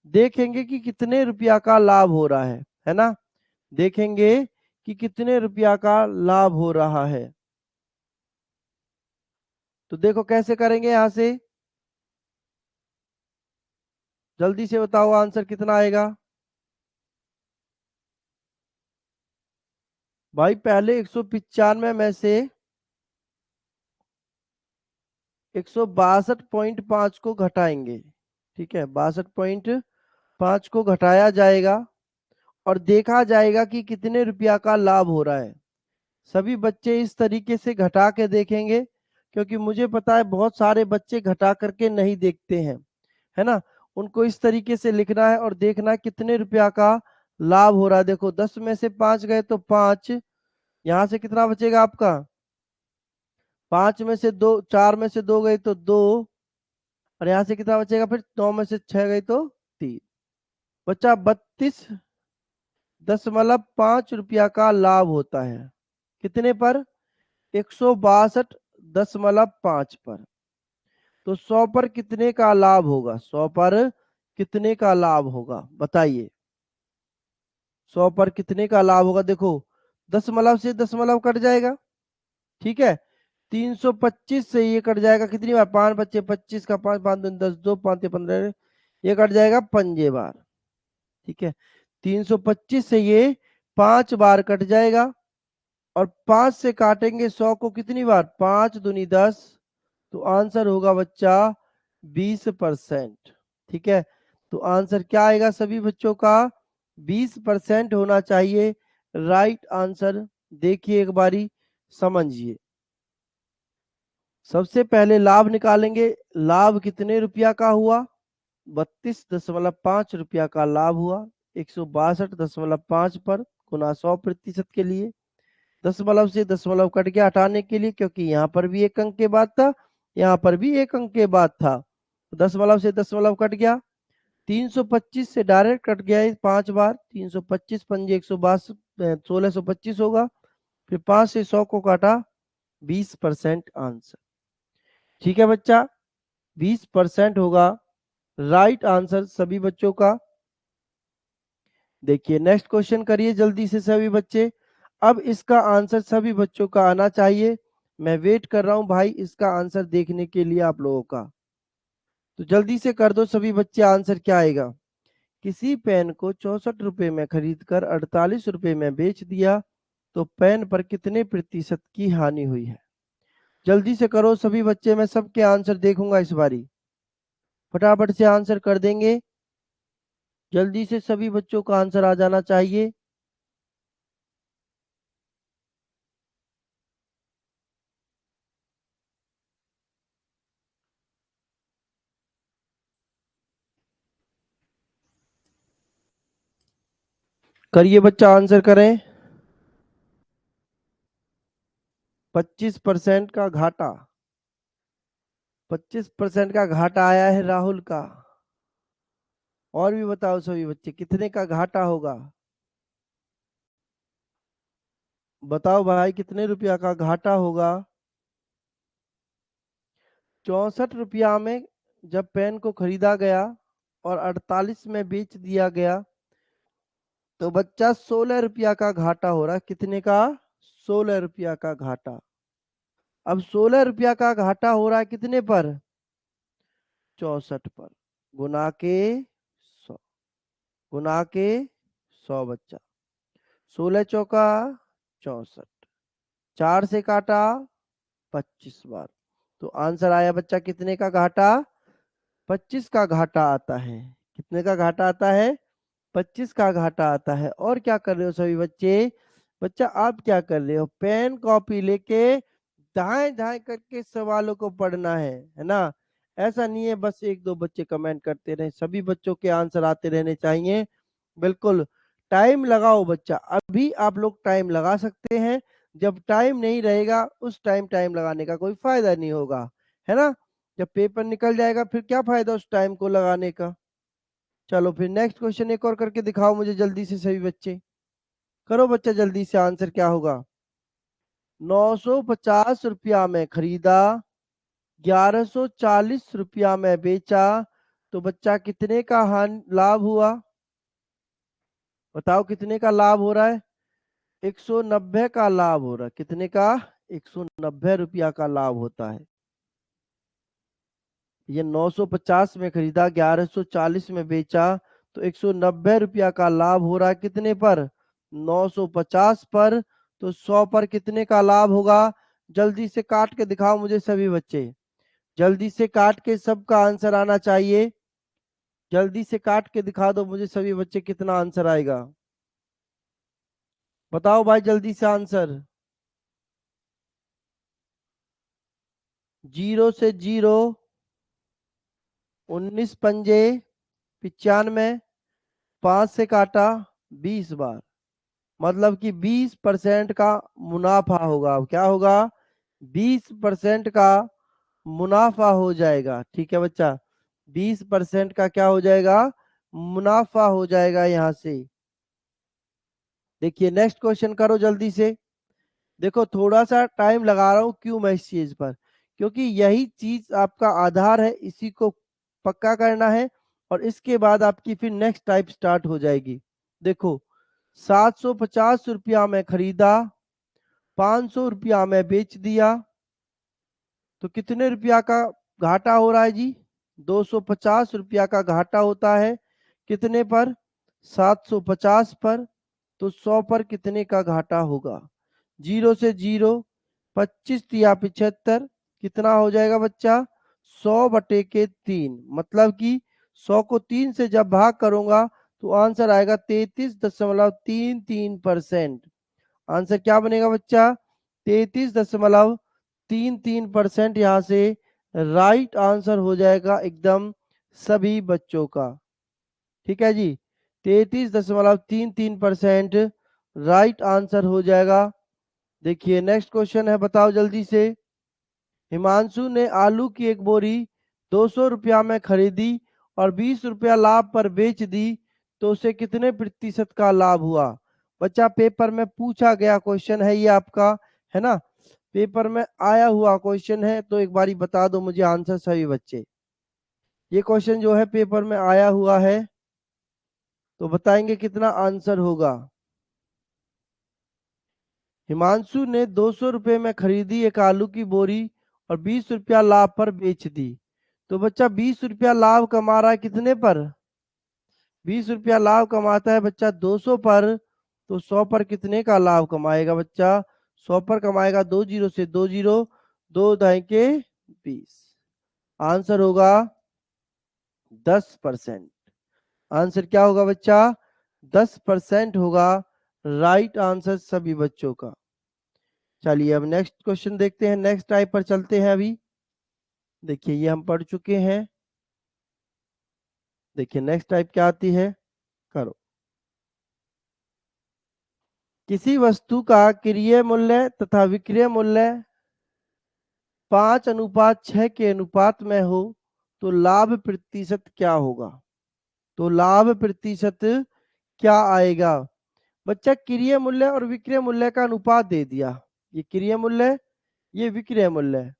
देखेंगे कि कितने रुपया का लाभ हो रहा है ना। देखेंगे कि कितने रुपया का लाभ हो रहा है। तो देखो कैसे करेंगे, यहां से जल्दी से बताओ आंसर कितना आएगा। भाई पहले 195 में से 162.5 को घटाएंगे। ठीक है, 62.5 को घटाया जाएगा और देखा जाएगा कि कितने रुपया का लाभ हो रहा है। सभी बच्चे इस तरीके से घटा के देखेंगे, क्योंकि मुझे पता है बहुत सारे बच्चे घटा करके नहीं देखते हैं, है ना। उनको इस तरीके से लिखना है और देखना है कितने रुपया का लाभ हो रहा है। देखो 10 में से 5 गए तो 5, यहाँ से कितना बचेगा आपका, 5 में से 2, 4 में से 2 गए तो 2, और यहाँ से कितना बचेगा फिर, 9 में से 6 गई तो 3, बच्चा 32.5 रुपया का लाभ होता है। कितने पर, 162.5 पर। तो 100 पर कितने का लाभ होगा, 100 पर कितने का लाभ होगा बताइए। 100 पर कितने का लाभ होगा, देखो दशमलव से दशमलव कट जाएगा। ठीक है, 325 से ये कट जाएगा कितनी बार, 5 बच्चे 25 का 5, 5 दूनी 10, 2 5 15, ये कट जाएगा 5 बार। ठीक है, 325 से ये 5 बार कट जाएगा और 5 से काटेंगे 100 को कितनी बार, 5 दूनी 10, तो आंसर होगा बच्चा 20%। ठीक है, तो आंसर क्या आएगा सभी बच्चों का, 20% होना चाहिए राइट आंसर। देखिए एक बारी समझिए। सबसे पहले लाभ निकालेंगे, लाभ कितने रुपया का हुआ, 32.5 रुपया का लाभ हुआ। 162.5 पर गुना 100% के लिए, दशमलव से दशमलव कट गया हटाने के लिए, क्योंकि यहाँ पर भी एक अंक के बाद था, यहाँ पर भी एक अंक के बाद था। दशमलव से दशमलव कट गया, 325 से डायरेक्ट कट गया 5 बार, 325 पंजे 162, 1625 होगा। फिर 5 से 100 को काटा, 20% आंसर। ठीक है बच्चा, 20% होगा राइट आंसर सभी बच्चों का। देखिए नेक्स्ट क्वेश्चन करिए जल्दी से सभी बच्चे। अब इसका आंसर सभी बच्चों का आना चाहिए। मैं वेट कर रहा हूं भाई इसका आंसर देखने के लिए आप लोगों का। तो जल्दी से कर दो सभी बच्चे, आंसर क्या आएगा। किसी पेन को 64 रुपए में खरीद कर 48 रुपए में बेच दिया, तो पेन पर कितने प्रतिशत की हानि हुई है। जल्दी से करो सभी बच्चे, मैं सबके आंसर देखूंगा इस बारी। फटाफट से आंसर कर देंगे, जल्दी से सभी बच्चों का आंसर आ जाना चाहिए। करिए बच्चा आंसर करें। 25% का घाटा, 25% का घाटा आया है राहुल का। और भी बताओ सभी बच्चे कितने का घाटा होगा, बताओ भाई कितने रुपया का घाटा होगा। 64 रुपया में जब पेन को खरीदा गया और 48 में बेच दिया गया, तो बच्चा 16 रुपया का घाटा हो रहा है। कितने का, 16 रुपया का घाटा। अब 16 रुपया का घाटा हो रहा है कितने पर, 64 पर, गुना के 100, गुना के 100 बच्चा, 16 चौका 64, 4 से काटा 25 बार, तो आंसर आया बच्चा कितने का घाटा, 25 का घाटा आता है। कितने का घाटा आता है, 25 का घाटा आता है। और क्या कर रहे हो सभी बच्चे, बच्चा आप क्या कर रहे हो, पेन कॉपी लेके दाएं दाएं करके सवालों को पढ़ना है ना। ऐसा नहीं है बस एक दो बच्चे कमेंट करते रहे, सभी बच्चों के आंसर आते रहने चाहिए। बिल्कुल टाइम लगाओ बच्चा, अभी आप लोग टाइम लगा सकते हैं, जब टाइम नहीं रहेगा उस टाइम टाइम लगाने का कोई फायदा नहीं होगा, है ना। जब पेपर निकल जाएगा फिर क्या फायदा उस टाइम को लगाने का। चलो फिर नेक्स्ट क्वेश्चन एक और करके दिखाओ मुझे जल्दी से सभी बच्चे। करो बच्चा जल्दी से, आंसर क्या होगा। 950 रुपया में खरीदा, 1140 रुपया में बेचा, तो बच्चा कितने का लाभ हुआ। बताओ कितने का लाभ हो रहा है। 190 का लाभ हो रहा है। कितने का। 190 रुपया का लाभ होता है। ये 950 में खरीदा, 1140 में बेचा, तो 190 रुपया का लाभ हो रहा है कितने पर। 950 पर। तो 100 पर कितने का लाभ होगा। जल्दी से काट के दिखाओ मुझे सभी बच्चे। जल्दी से काट के सबका आंसर आना चाहिए। जल्दी से काट के दिखा दो मुझे सभी बच्चे कितना आंसर आएगा। बताओ भाई जल्दी से आंसर। 0 से 0, 19 पंजे 95, 5 से काटा 20 बार, मतलब कि 20% का मुनाफा होगा। अब क्या होगा। 20% का मुनाफा हो जाएगा। ठीक है बच्चा। 20% का क्या हो जाएगा। मुनाफा हो जाएगा यहां से। देखिए नेक्स्ट क्वेश्चन करो जल्दी से। देखो थोड़ा सा टाइम लगा रहा हूं, क्यों मैं इस चीज पर, क्योंकि यही चीज आपका आधार है, इसी को पक्का करना है और इसके बाद आपकी फिर नेक्स्ट टाइप स्टार्ट हो जाएगी। देखो 750 रुपया में खरीदा, 500 रुपया में बेच दिया, तो कितने रुपया का घाटा हो रहा है जी। 250 रुपया का घाटा होता है। कितने पर। 750 पर। तो 100 पर कितने का घाटा होगा। 0 से 0, 25 या 75, कितना हो जाएगा बच्चा। 100/3, मतलब कि 100 को 3 से जब भाग करूंगा तो आंसर आएगा 33.33%। आंसर क्या बनेगा बच्चा। 33.33%। यहाँ से राइट आंसर हो जाएगा एकदम सभी बच्चों का। ठीक है जी। 33.33% राइट आंसर हो जाएगा। देखिए नेक्स्ट क्वेश्चन है, बताओ जल्दी से। हिमांशु ने आलू की एक बोरी 200 रुपया में खरीदी और 20 रुपया लाभ पर बेच दी, तो उसे कितने प्रतिशत का लाभ हुआ। बच्चा पेपर में पूछा गया क्वेश्चन है ये आपका, है ना। पेपर में आया हुआ क्वेश्चन है, तो एक बारी बता दो मुझे आंसर सभी बच्चे। ये क्वेश्चन जो है पेपर में आया हुआ है, तो बताएंगे कितना आंसर होगा। हिमांशु ने 200 रुपये में खरीदी एक आलू की बोरी और 20 रुपया लाभ पर बेच दी, तो बच्चा 20 रुपया लाभ कमा रहा है कितने पर। 20 रुपया लाभ कमाता है बच्चा 200 पर, तो 100 पर कितने का लाभ कमाएगा बच्चा। 100 पर कमाएगा 2 जीरो से 2 जीरो, 2 ढाई के 20। आंसर होगा 10%। आंसर क्या होगा बच्चा। 10% होगा राइट आंसर सभी बच्चों का। चलिए अब नेक्स्ट क्वेश्चन देखते हैं, नेक्स्ट टाइप पर चलते हैं अभी। देखिए ये हम पढ़ चुके हैं। देखिए नेक्स्ट टाइप क्या आती है। करो। किसी वस्तु का क्रय मूल्य तथा विक्रय मूल्य 5:6 के अनुपात में हो, तो लाभ प्रतिशत क्या होगा। तो लाभ प्रतिशत क्या आएगा। बच्चा क्रय मूल्य और विक्रय मूल्य का अनुपात दे दिया। ये क्रय मूल्य, ये विक्रय मूल्य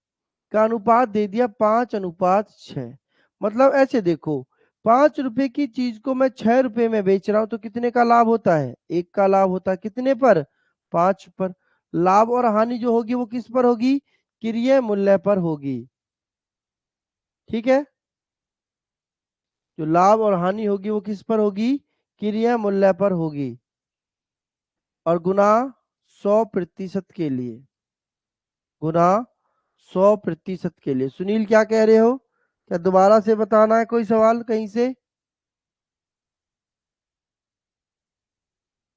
का अनुपात दे दिया 5:6। मतलब ऐसे देखो, 5 रुपए की चीज को मैं 6 रुपए में बेच रहा हूं, तो कितने का लाभ होता है। 1 का लाभ होता है कितने पर। 5 पर। लाभ और हानि जो होगी वो किस पर होगी। क्रय मूल्य पर होगी। ठीक है। जो लाभ और हानि होगी वो किस पर होगी। क्रय मूल्य पर होगी। और गुना 100% के लिए। गुना 100% के लिए। सुनील क्या कह रहे हो। क्या दोबारा से बताना है कोई सवाल कहीं से।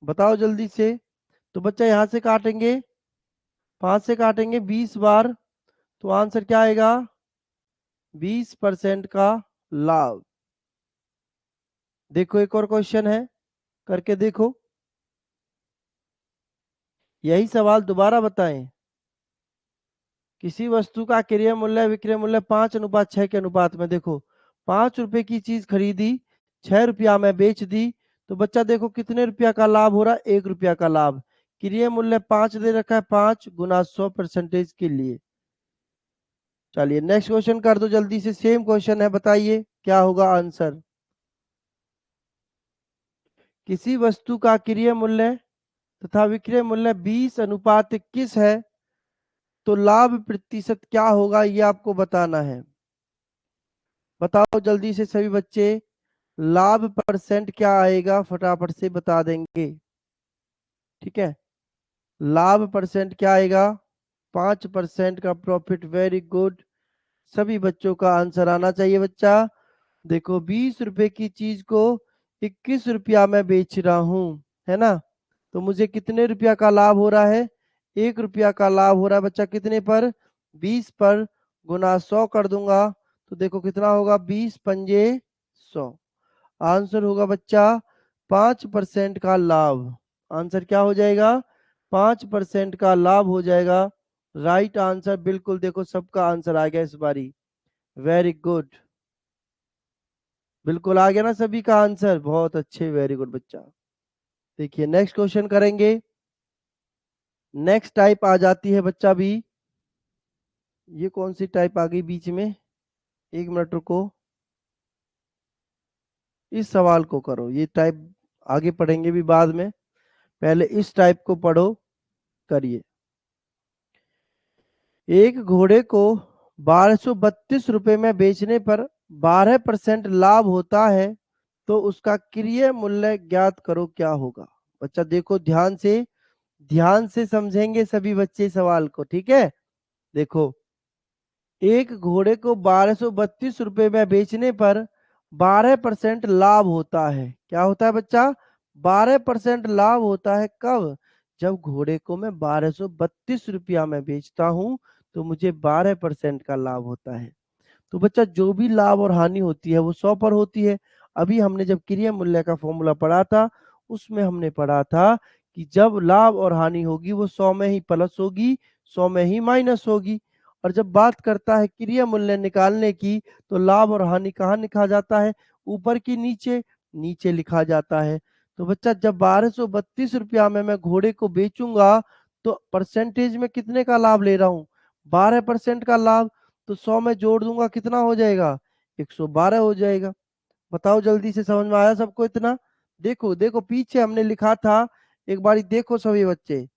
बताओ जल्दी से। तो बच्चा यहां से काटेंगे, 5 से काटेंगे 20 बार, तो आंसर क्या आएगा। 20% का लाभ। देखो एक और क्वेश्चन है, करके देखो। यही सवाल दोबारा बताएं। किसी वस्तु का क्रय मूल्य विक्रय मूल्य 5:6 के अनुपात में। देखो 5 रुपए की चीज खरीदी, ₹6 में बेच दी, तो बच्चा देखो कितने रुपया का लाभ हो रहा है, ₹1 का लाभ। क्रिय मूल्य 5 दे रखा है, 5 गुना 100% के लिए। चलिए नेक्स्ट क्वेश्चन कर दो जल्दी से, सेम क्वेश्चन है, बताइए क्या होगा आंसर। किसी वस्तु का क्रिय मूल्य तथा विक्रय मूल्य 20:21 है, तो लाभ प्रतिशत क्या होगा ये आपको बताना है। बताओ जल्दी से सभी बच्चे, लाभ परसेंट क्या आएगा, फटाफट से बता देंगे। ठीक है, लाभ परसेंट क्या आएगा, 5% का प्रॉफिट। वेरी गुड, सभी बच्चों का आंसर आना चाहिए बच्चा। देखो 20 रुपए की चीज को 21 रुपया में बेच रहा हूँ, है ना, तो मुझे कितने रुपया का लाभ हो रहा है, ₹1 का लाभ हो रहा है बच्चा। कितने पर, 20 पर, गुना 100 कर दूंगा, तो देखो कितना होगा, 20 पंजे 100। आंसर होगा बच्चा 5% का लाभ। आंसर क्या हो जाएगा, 5% का लाभ हो जाएगा। राइट आंसर, बिल्कुल देखो सबका आंसर आ गया इस बारी। वेरी गुड, बिल्कुल आ गया ना सभी का आंसर, बहुत अच्छे, वेरी गुड बच्चा। देखिए नेक्स्ट क्वेश्चन करेंगे। नेक्स्ट टाइप आ जाती है बच्चा भी, ये कौन सी टाइप आ गई बीच में, 1 मिनट रुको, इस सवाल को करो, ये टाइप आगे पढ़ेंगे भी बाद में, पहले इस टाइप को पढ़ो, करिए। एक घोड़े को 1232 रुपए में बेचने पर 12% लाभ होता है, तो उसका क्रय मूल्य ज्ञात करो क्या होगा। बच्चा देखो ध्यान से समझेंगे सभी बच्चे सवाल को, ठीक है। देखो एक घोड़े को 1232 रुपए में बेचने पर 12% लाभ होता है। क्या होता है बच्चा, 12% लाभ होता है। कब, जब घोड़े को मैं 1232 रुपया में बेचता हूँ, तो मुझे 12% का लाभ होता है। तो बच्चा जो भी लाभ और हानि होती है वो 100 पर होती है। अभी हमने जब क्रिया मूल्य का फॉर्मूला पढ़ा था, उसमें हमने पढ़ा था कि जब लाभ और हानि होगी वो 100 में ही प्लस होगी, 100 में ही माइनस होगी। और जब बात करता है क्रिया मूल्य निकालने की, तो लाभ और हानि कहाँ लिखा जाता है, ऊपर की नीचे, नीचे लिखा जाता है। तो बच्चा जब 1232 रुपया में मैं घोड़े को बेचूंगा, तो परसेंटेज में कितने का लाभ ले रहा हूँ, 12% का लाभ। तो 100 में जोड़ दूंगा कितना हो जाएगा, 112 हो जाएगा। बताओ जल्दी से, समझ में आया सबको इतना। देखो देखो पीछे हमने लिखा था, एक बारी देखो सभी बच्चे,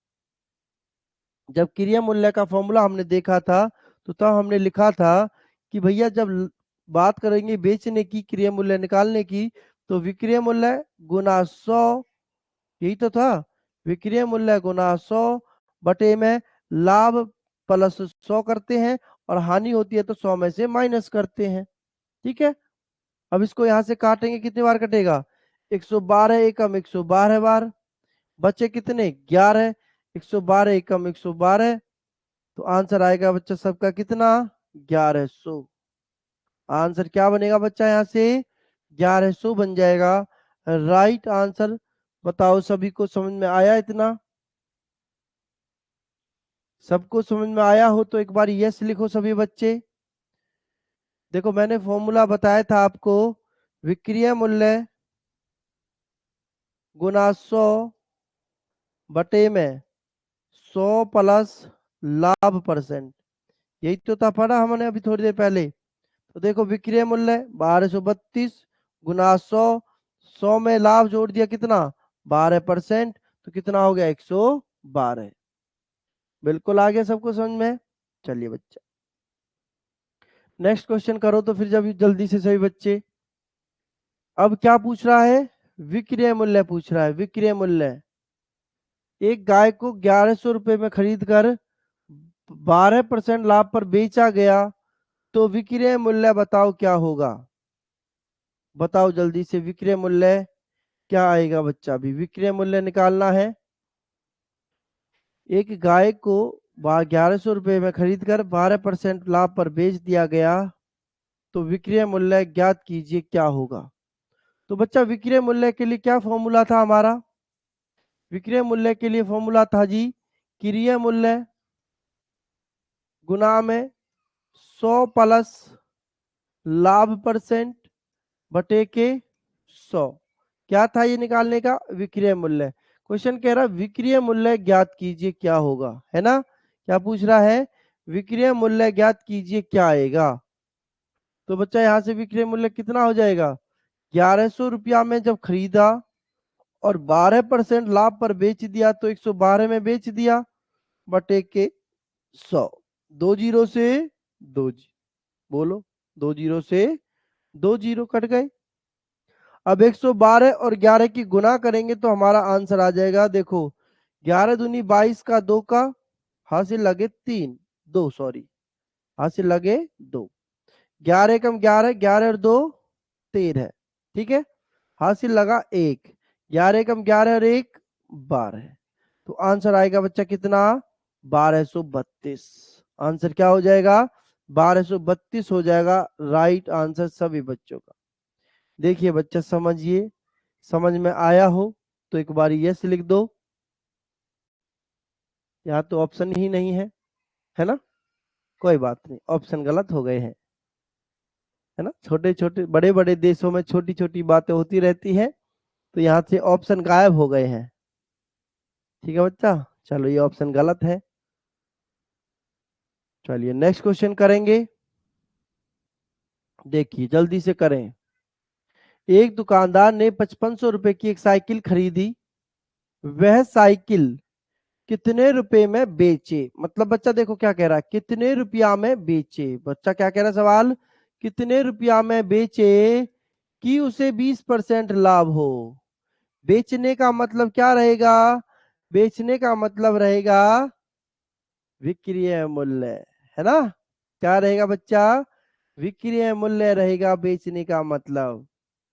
जब क्रिया मूल्य का फॉर्मूला हमने देखा था, तो तब हमने लिखा था कि भैया जब बात करेंगे बेचने की, क्रिया मूल्य निकालने की, तो विक्रय मूल्य गुना 100, यही तो था, विक्रय मूल्य गुना 100 बटे में लाभ प्लस 100 करते हैं, और हानि होती है तो 100 में से माइनस करते हैं। ठीक है, अब इसको यहाँ से काटेंगे, कितनी बार कटेगा, 112 एकम 112 बार, बचे कितने, 11, 112 एकम 112, तो आंसर आएगा बच्चा सबका कितना, 1100। आंसर क्या बनेगा बच्चा, यहाँ से 1100 बन जाएगा। Right answer. बताओ सभी को समझ में आया इतना, सबको समझ में आया हो तो एक बार यस लिखो सभी बच्चे। देखो मैंने फॉर्मूला बताया था आपको, विक्रय मूल्य गुना 100 बटे में 100 प्लस लाभ परसेंट, यही तो था पढ़ा हमने अभी थोड़ी देर पहले। तो देखो विक्रय मूल्य 1232 गुना 100, 100 में लाभ जोड़ दिया कितना, 12%, तो कितना हो गया, 112। बिल्कुल आ गया सबको समझ में। चलिए बच्चा नेक्स्ट क्वेश्चन करो तो फिर, जब जल्दी से सभी बच्चे। अब क्या पूछ रहा है, विक्रय मूल्य पूछ रहा है, विक्रय मूल्य। एक गाय को 1100 रुपए में खरीद कर 12% लाभ पर बेचा गया, तो विक्रय मूल्य बताओ क्या होगा। बताओ जल्दी से, विक्रय मूल्य क्या आएगा बच्चा, अभी विक्रय मूल्य निकालना है। एक गाय को 1100 रुपए में खरीद कर 12% लाभ पर बेच दिया गया, तो विक्रय मूल्य ज्ञात कीजिए क्या होगा। तो बच्चा विक्रय मूल्य के लिए क्या फॉर्मूला था हमारा, विक्रय मूल्य के लिए फॉर्मूला था जी, क्रय मूल्य गुना में 100 प्लस लाभ परसेंट बटे के 100। क्या था ये निकालने का? विक्रय मूल्य। क्वेश्चन कह रहा विक्रय मूल्य ज्ञात कीजिए क्या होगा, है ना? क्या पूछ रहा है? विक्रय मूल्य ज्ञात कीजिए क्या आएगा। तो बच्चा यहाँ से विक्रय मूल्य कितना हो जाएगा? 1100 रुपया में जब खरीदा और 12% लाभ पर बेच दिया तो 112 में बेच दिया, बटे के 100। 2 जीरो से 2 बोलो, 2 जीरो से 2 जीरो कट गए। अब 112 और 11 की गुना करेंगे तो हमारा आंसर आ जाएगा। देखो 11 दूनी 22 का 2 का हासिल लगे 3, 2 सॉरी, हासिल लगे 2। 11 कम 11, 11 और 2 13, ठीक है। हासिल लगा 1, 11 कम 11 और 1 12। तो आंसर आएगा बच्चा कितना? 1232। आंसर क्या हो जाएगा? 1232 हो जाएगा राइट आंसर सभी बच्चों का। देखिए बच्चा समझिए, समझ में आया हो तो एक बार यस लिख दो। यहाँ तो ऑप्शन ही नहीं है ना? कोई बात नहीं, ऑप्शन गलत हो गए हैं, है ना? छोटे छोटे बड़े बड़े देशों में छोटी छोटी बातें होती रहती है, तो यहाँ से ऑप्शन गायब हो गए हैं। ठीक है बच्चा, चलो ये ऑप्शन गलत है। चलिए नेक्स्ट क्वेश्चन करेंगे, देखिए जल्दी से करें। एक दुकानदार ने 5500 रुपए की एक साइकिल खरीदी, वह साइकिल कितने रुपए में बेचे? मतलब बच्चा देखो क्या कह रहा है, कितने रुपया में बेचे। बच्चा क्या कह रहा है सवाल, कितने रुपया में बेचे कि उसे 20% लाभ हो। बेचने का मतलब क्या रहेगा? बेचने का मतलब रहेगा विक्रय मूल्य, है ना? क्या रहेगा बच्चा? विक्रय मूल्य रहेगा बेचने का मतलब।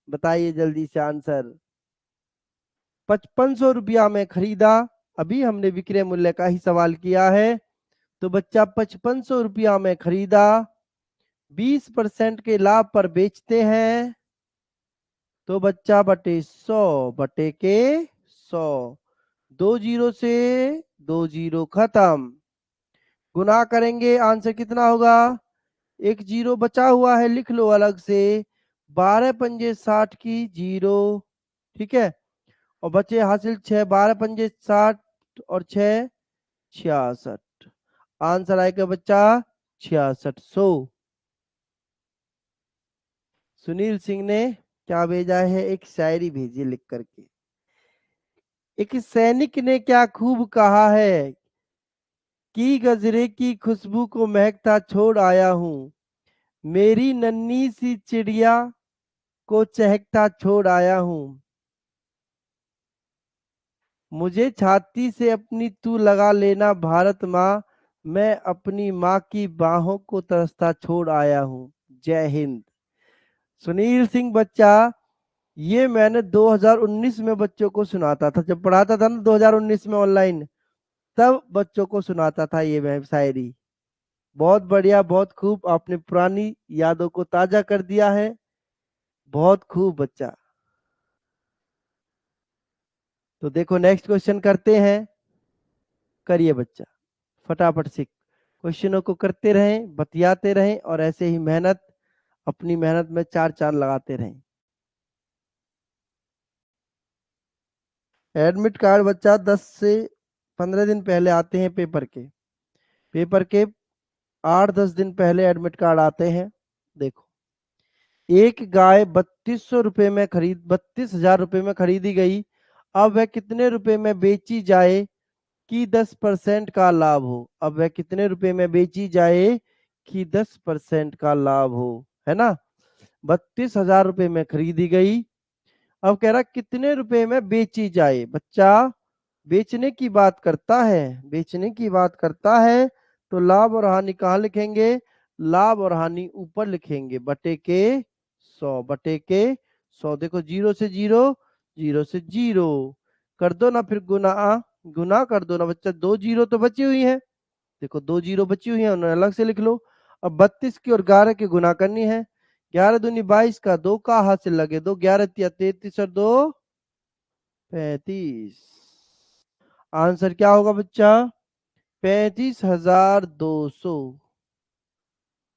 बताइए जल्दी से आंसर। 5500 रुपया में खरीदा, अभी हमने विक्रय मूल्य का ही सवाल किया है। तो बच्चा 5500 रुपया में खरीदा, 20% के लाभ पर बेचते हैं, तो बच्चा बटे 100 बटे के 100। 2 जीरो से 2 जीरो खत्म। गुना करेंगे आंसर कितना होगा? एक जीरो बचा हुआ है, लिख लो अलग से। 12 पंजे 60 की जीरो, ठीक है। और बचे हासिल 6, 12 पंजे 60 और 6 66। आंसर आएगा बच्चा 6600। सुनील सिंह ने क्या भेजा है? एक शायरी भेजी लिख करके। एक सैनिक ने क्या खूब कहा है कि गजरे की खुशबू को महकता छोड़ आया हूँ, मेरी नन्ही सी चिड़िया को चहकता छोड़ आया हूँ, मुझे छाती से अपनी तू लगा लेना भारत माँ, मैं अपनी माँ की बाहों को तरसता छोड़ आया हूँ। जय हिंद। सुनील सिंह बच्चा, ये मैंने 2019 में बच्चों को सुनाता था, जब पढ़ाता था ना 2019 में ऑनलाइन, तब बच्चों को सुनाता था ये मैं शायरी। बहुत बढ़िया, बहुत खूब, आपने पुरानी यादों को ताजा कर दिया है। बहुत खूब बच्चा। तो देखो नेक्स्ट क्वेश्चन करते हैं, करिए बच्चा फटाफट से। क्वेश्चनों को करते रहें, बतियाते रहें और ऐसे ही मेहनत, अपनी मेहनत में चार चांद लगाते रहें। एडमिट कार्ड बच्चा 10 से 15 दिन पहले आते हैं पेपर के 8-10 दिन पहले एडमिट कार्ड आते हैं। देखो एक गाय 32,000 रुपए में खरीदी गई, अब वह कितने रुपए में बेची जाए कि 10% का लाभ हो। अब वह कितने रुपए में बेची जाए कि 10% का लाभ हो, है ना? 32,000 रुपए में खरीदी गई, अब कह रहा कितने रुपए में बेची जाए। बच्चा बेचने की बात करता है, बेचने की बात करता है, तो लाभ और हानि कहाँ लिखेंगे? लाभ और हानि ऊपर लिखेंगे, बटे के 100 बटे के 100। देखो जीरो से जीरो, जीरो से जीरो कर दो ना, फिर गुना गुना कर दो ना बच्चा। 2 जीरो तो बची हुई है, देखो 2 जीरो बची हुई है, उन्हें अलग से लिख लो। अब 32 की और 11 की गुना करनी है। 11 दूनी 22 का 2 का हाथ से लगे 2, 11 तिया 33 और 2 35। आंसर क्या होगा बच्चा? 35,200।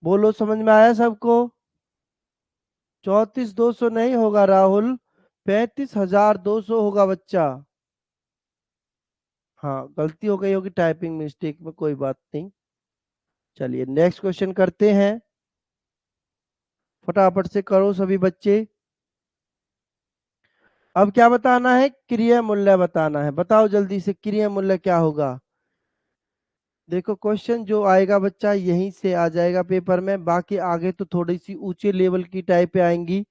बोलो समझ में आया सबको? 34,200 नहीं होगा राहुल, 35,200 होगा बच्चा। हाँ, गलती हो गई होगी टाइपिंग मिस्टेक में, कोई बात नहीं। चलिए नेक्स्ट क्वेश्चन करते हैं, फटाफट से करो सभी बच्चे। अब क्या बताना है? क्रिया मूल्य बताना है। बताओ जल्दी से, क्रिया मूल्य क्या होगा? देखो क्वेश्चन जो आएगा बच्चा यहीं से आ जाएगा पेपर में, बाकी आगे तो थोड़ी सी ऊंचे लेवल की टाइप पे आएंगी।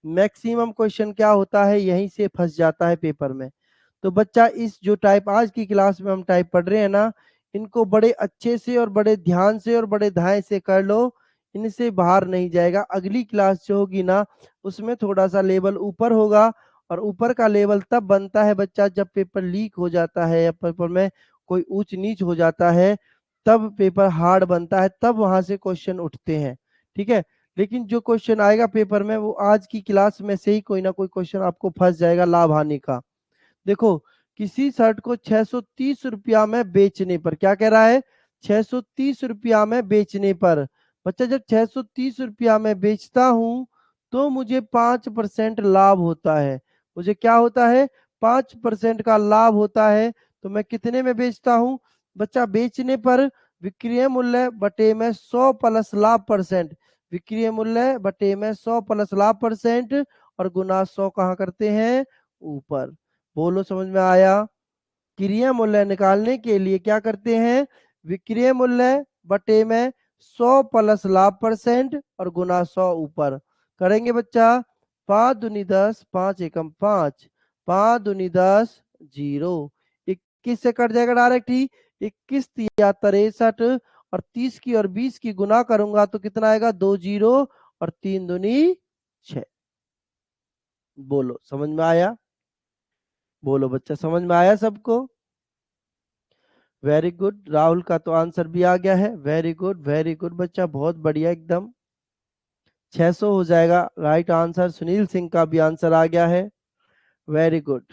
मैक्सिमम क्वेश्चन क्या होता है यहीं से फंस जाता है पेपर में। तो बच्चा इस जो टाइप आज की क्लास में हम टाइप पढ़ रहे हैं ना, इनको बड़े अच्छे से और बड़े ध्यान से और बड़े धाय से कर लो, इनसे बाहर नहीं जाएगा। अगली क्लास जो होगी ना, उसमें थोड़ा सा लेवल ऊपर होगा, और ऊपर का लेवल तब बनता है बच्चा जब पेपर लीक हो जाता है या पेपर में कोई ऊंच नीच हो जाता है, तब पेपर हार्ड बनता है, तब वहां से क्वेश्चन उठते हैं। ठीक है, लेकिन जो क्वेश्चन आएगा पेपर में वो आज की क्लास में से ही कोई ना कोई क्वेश्चन आपको फंस जाएगा लाभ हानि का। देखो, किसी शर्ट को 630 रुपया में बेचने पर, क्या कह रहा है? 630 रुपया में बेचने पर। बच्चा जब 630 रुपया में बेचता हूं तो मुझे 5% लाभ होता है। मुझे क्या होता है? 5% का लाभ होता है। तो मैं कितने में बेचता हूं? बच्चा बेचने पर विक्रय मूल्य बटे में 100 प्लस लाभ परसेंट, विक्रय मूल्य बटे में 100 प्लस लाभ परसेंट, और गुना 100 कहाँ करते हैं? ऊपर। बोलो समझ में आया? क्रिया मूल्य निकालने के लिए क्या करते हैं? विक्रय मूल्य बटे में 100 प्लस लाभ परसेंट और गुना 100 ऊपर करेंगे बच्चा। 5 दूनी 10, 5 एकम 5, 5 दूनी 10, 0। 21 से कट जाएगा डायरेक्ट ही। 21 या 63, और 30 की और 20 की गुना करूंगा तो कितना आएगा? 2 जीरो, और 3 दूनी 6। बोलो समझ में आया? बोलो बच्चा, समझ में आया सबको? वेरी गुड, राहुल का तो आंसर भी आ गया है। वेरी गुड, वेरी गुड बच्चा, बहुत बढ़िया एकदम। 600 हो जाएगा राइट आंसर। सुनील सिंह का भी आंसर आ गया है। Very good.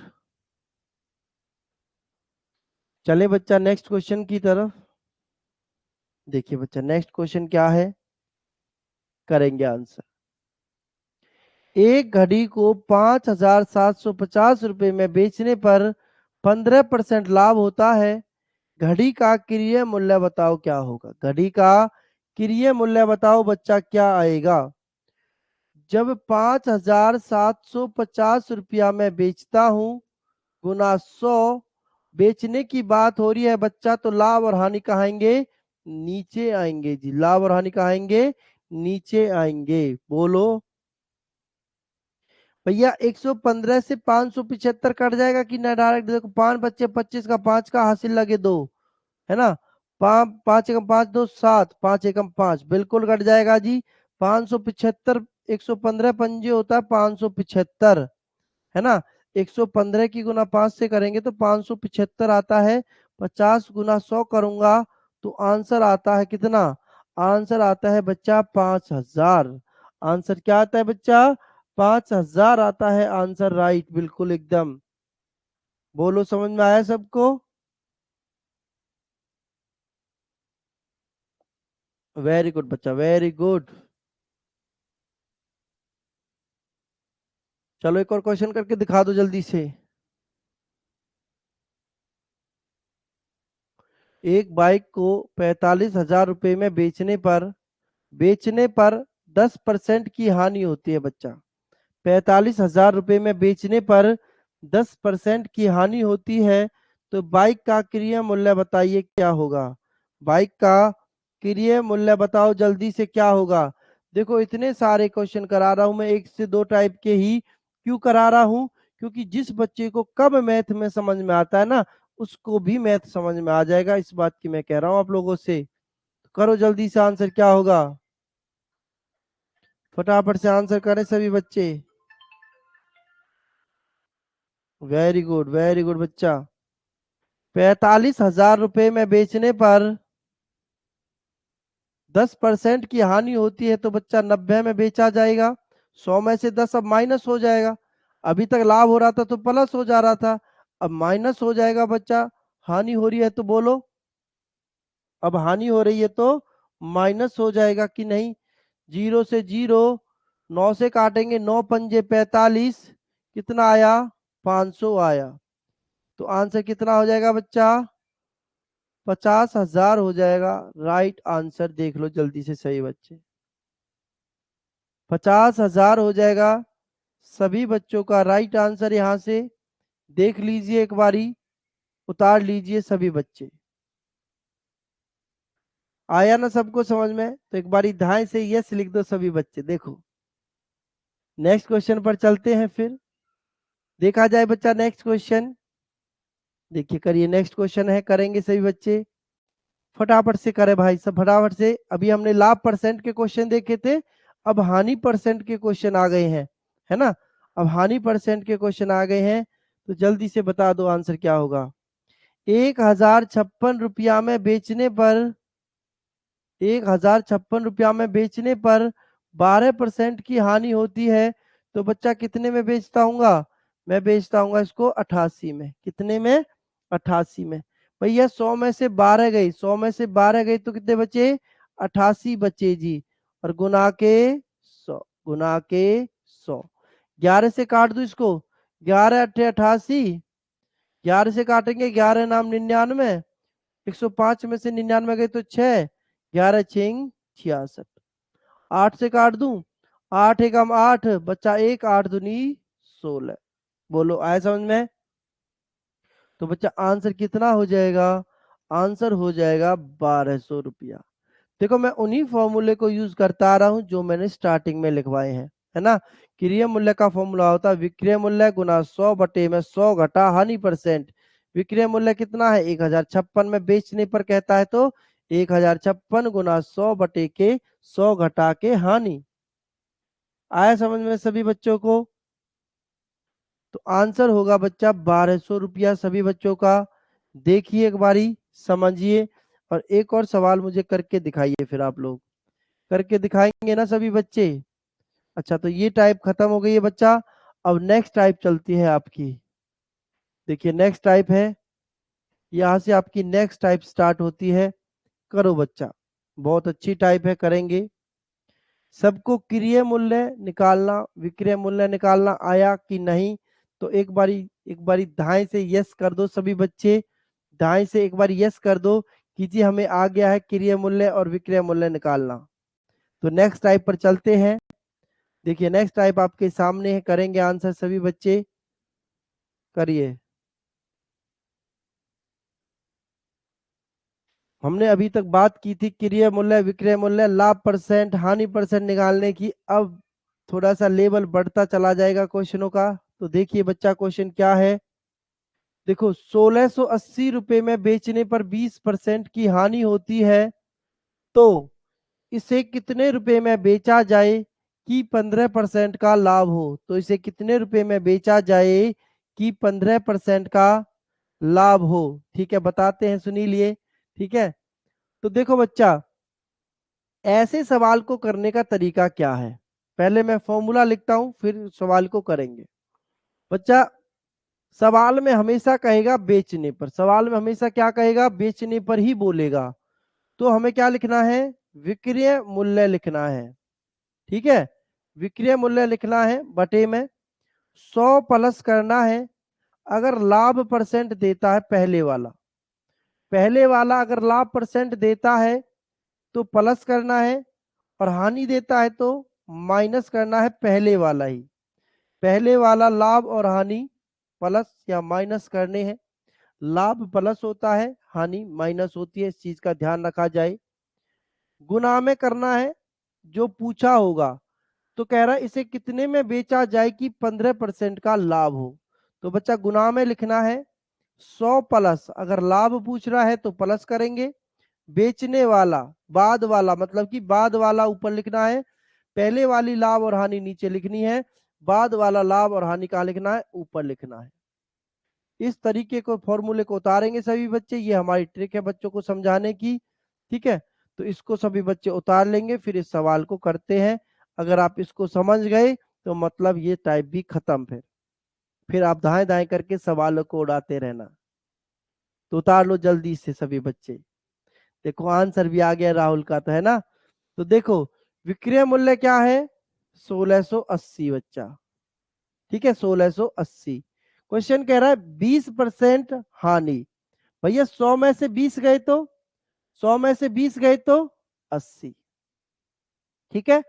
चले बच्चा नेक्स्ट क्वेश्चन की तरफ। देखिए बच्चा नेक्स्ट क्वेश्चन क्या है, करेंगे आंसर। एक घड़ी को 5,750 रुपए में बेचने पर 15% लाभ होता है। घड़ी का क्रिय मूल्य बताओ क्या होगा? घड़ी का क्रिय मूल्य बताओ बच्चा, क्या आएगा? जब 5,750 रुपया में बेचता हूं, गुना 100, बेचने की बात हो रही है बच्चा, तो लाभ और हानि कहाँ आएंगे? नीचे आएंगे जी, लाभ और हानि कहाँ आएंगे? नीचे आएंगे। बोलो भैया, 115 से 575 कट जाएगा कि ना डायरेक्ट? देखो 5 बच्चे 25 का 5 का हासिल लगे 2, है ना? 5 5 एकम 5 2 7, 5 एकम 5, बिल्कुल कट जाएगा जी। 575, 115 पंजे होता है 575, है ना? 115 की गुना 5 से करेंगे तो 575 आता है। 50 गुना 100 करूंगा तो आंसर आता है कितना? आंसर आता है बच्चा 5,000। आंसर क्या आता है बच्चा? 5,000 आता है आंसर, राइट, बिल्कुल एकदम। बोलो समझ में आया सबको? वेरी गुड बच्चा, वेरी गुड। चलो एक और क्वेश्चन करके दिखा दो जल्दी से। एक बाइक को 45,000 रुपए में बेचने पर 10% की हानि होती है बच्चा। 45,000 रुपए में बेचने पर 10% की हानि होती है, तो बाइक का क्रय मूल्य बताइए क्या होगा? बाइक का क्रय मूल्य बताओ जल्दी से, क्या होगा? देखो इतने सारे क्वेश्चन करा रहा हूं मैं, एक से दो टाइप के ही क्यों करा रहा हूं? क्योंकि जिस बच्चे को कब मैथ में समझ में आता है ना, उसको भी मैथ समझ में आ जाएगा, इस बात की मैं कह रहा हूं आप लोगों से। करो जल्दी से आंसर क्या होगा, फटाफट से आंसर करें सभी बच्चे। वेरी गुड बच्चा। 45,000 रुपए में बेचने पर 10% की हानि होती है, तो बच्चा 90 में बेचा जाएगा। 100 में से 10 अब माइनस हो जाएगा। अभी तक लाभ हो रहा था तो प्लस हो जा रहा था, अब माइनस हो जाएगा बच्चा। हानि हो रही है तो बोलो, अब हानि हो रही है तो माइनस हो जाएगा कि नहीं? 0 से 0, 9 से काटेंगे, 9 पंजे 45, कितना आया, 500 आया। तो आंसर कितना हो जाएगा बच्चा, 50,000 हो जाएगा। राइट आंसर देख लो जल्दी से सही बच्चे, 50,000 हो जाएगा सभी बच्चों का राइट आंसर। यहां से देख लीजिए एक बारी, उतार लीजिए सभी बच्चे। आया ना सबको समझ में? तो एक बारी धाए से यस लिख दो सभी बच्चे। देखो नेक्स्ट क्वेश्चन पर चलते हैं, फिर देखा जाए बच्चा नेक्स्ट क्वेश्चन। देखिए करिए, नेक्स्ट क्वेश्चन है, करेंगे सभी बच्चे, फटाफट से करें भाई सब, फटाफट से। अभी हमने लाभ परसेंट के क्वेश्चन देखे थे, अब हानि परसेंट के क्वेश्चन आ गए हैं, है ना? अब हानि परसेंट के क्वेश्चन आ गए हैं, तो जल्दी से बता दो आंसर क्या होगा। 1,056 में बेचने पर, 1,056 में बेचने पर 12% की हानि होती है, तो बच्चा कितने में बेचता हूँ? मैं बेचता हूँ इसको 88 में। कितने में? 88 में। भैया 100 में से 12 गई, 100 में से 12 गई तो कितने बचे? 88 बचे जी। और गुना के 100, गुना के 100। 11 से काट दू इसको, 11 अट्ठे 88, 11 से काटेंगे 11 नाम 99, 105 में से 99 गए तो 6, 11 छिंग 66। 8 से काट दूं, 8 एकम 8 बच्चा 1, 8 दूनी 16। बोलो आया समझ में? तो बच्चा आंसर कितना हो जाएगा? आंसर हो जाएगा 1200 रुपया। देखो मैं उन्हीं फॉर्मूले को यूज करता आ रहा हूं जो मैंने स्टार्टिंग में लिखवाए हैं, है ना? क्रिय मूल्य का फॉर्मूला होता है विक्रय मूल्य गुना 100 बटे में 100 घटा हानि परसेंट। विक्रय मूल्य कितना है? 1,056 में बेचने पर कहता है तो 1,056 गुना 100 बटे के 100 घटा के हानि। आया समझ में सभी बच्चों को? तो आंसर होगा बच्चा 1200 रुपया सभी बच्चों का। देखिए एक बारी, समझिए, और एक और सवाल मुझे करके दिखाइए, फिर आप लोग करके दिखाएंगे ना सभी बच्चे? अच्छा तो ये टाइप खत्म हो गई है बच्चा। अब नेक्स्ट टाइप चलती है आपकी। देखिए नेक्स्ट टाइप है, यहां से आपकी नेक्स्ट टाइप स्टार्ट होती है। करो बच्चा, बहुत अच्छी टाइप है, करेंगे। सबको क्रिय मूल्य निकालना, विक्रय मूल्य निकालना आया कि नहीं? तो एक बारी दाएं से यस कर दो सभी बच्चे, दाएं से एक बार यस कर दो कि जी हमें आ गया है क्रिय मूल्य और विक्रय मूल्य निकालना। तो नेक्स्ट टाइप पर चलते हैं। देखिए नेक्स्ट टाइप आपके सामने है, करेंगे आंसर सभी बच्चे, करिए। हमने अभी तक बात की थी क्रिय मूल्य, विक्रय मूल्य, लाभ परसेंट, हानि परसेंट निकालने की। अब थोड़ा सा लेवल बढ़ता चला जाएगा क्वेश्चनों का। तो देखिए बच्चा क्वेश्चन क्या है। देखो 1680 रुपए में बेचने पर 20% की हानि होती है, तो इसे कितने रुपए में बेचा जाए कि 15% का लाभ हो? तो इसे कितने रुपए में बेचा जाए कि 15% का लाभ हो? ठीक है बताते हैं, सुनी लिए। ठीक है, तो देखो बच्चा, ऐसे सवाल को करने का तरीका क्या है, पहले मैं फॉर्मूला लिखता हूं फिर सवाल को करेंगे। बच्चा सवाल में हमेशा कहेगा बेचने पर, सवाल में हमेशा क्या कहेगा? बेचने पर ही बोलेगा। तो हमें क्या लिखना है? विक्रय मूल्य लिखना है। ठीक है, विक्रय मूल्य लिखना है बटे में 100 प्लस करना है। अगर लाभ परसेंट देता है पहले वाला, पहले वाला अगर लाभ परसेंट देता है तो प्लस करना है, और हानि देता है तो माइनस करना है पहले वाला ही। पहले वाला लाभ और हानि प्लस या माइनस करने हैं। लाभ प्लस होता है, हानि माइनस होती है, इस चीज का ध्यान रखा जाए। गुना में करना है जो पूछा होगा। तो कह रहा है इसे कितने में बेचा जाए कि 15% का लाभ हो? तो बच्चा गुना में लिखना है 100 प्लस, अगर लाभ पूछ रहा है तो प्लस करेंगे, बेचने वाला बाद वाला मतलब कि बाद वाला ऊपर लिखना है, पहले वाली लाभ और हानि नीचे लिखनी है, बाद वाला लाभ और हानि कहाँ लिखना है? ऊपर लिखना है। इस तरीके को फॉर्मूले को उतारेंगे सभी बच्चे, ये हमारी ट्रिक है बच्चों को समझाने की। ठीक है, तो इसको सभी बच्चे उतार लेंगे, फिर इस सवाल को करते हैं। अगर आप इसको समझ गए तो मतलब ये टाइप भी खत्म। फिर आप दाएं दाएं करके सवालों को उड़ाते रहना। तो उतार लो जल्दी से सभी बच्चे। देखो आंसर भी आ गया राहुल का, तो है ना? तो देखो विक्रय मूल्य क्या है? 1680 बच्चा। ठीक है, 1680। क्वेश्चन कह रहा है 20% हानि। भैया 100 में से 20 गए तो 100 में से 20 गए तो 80। ठीक है,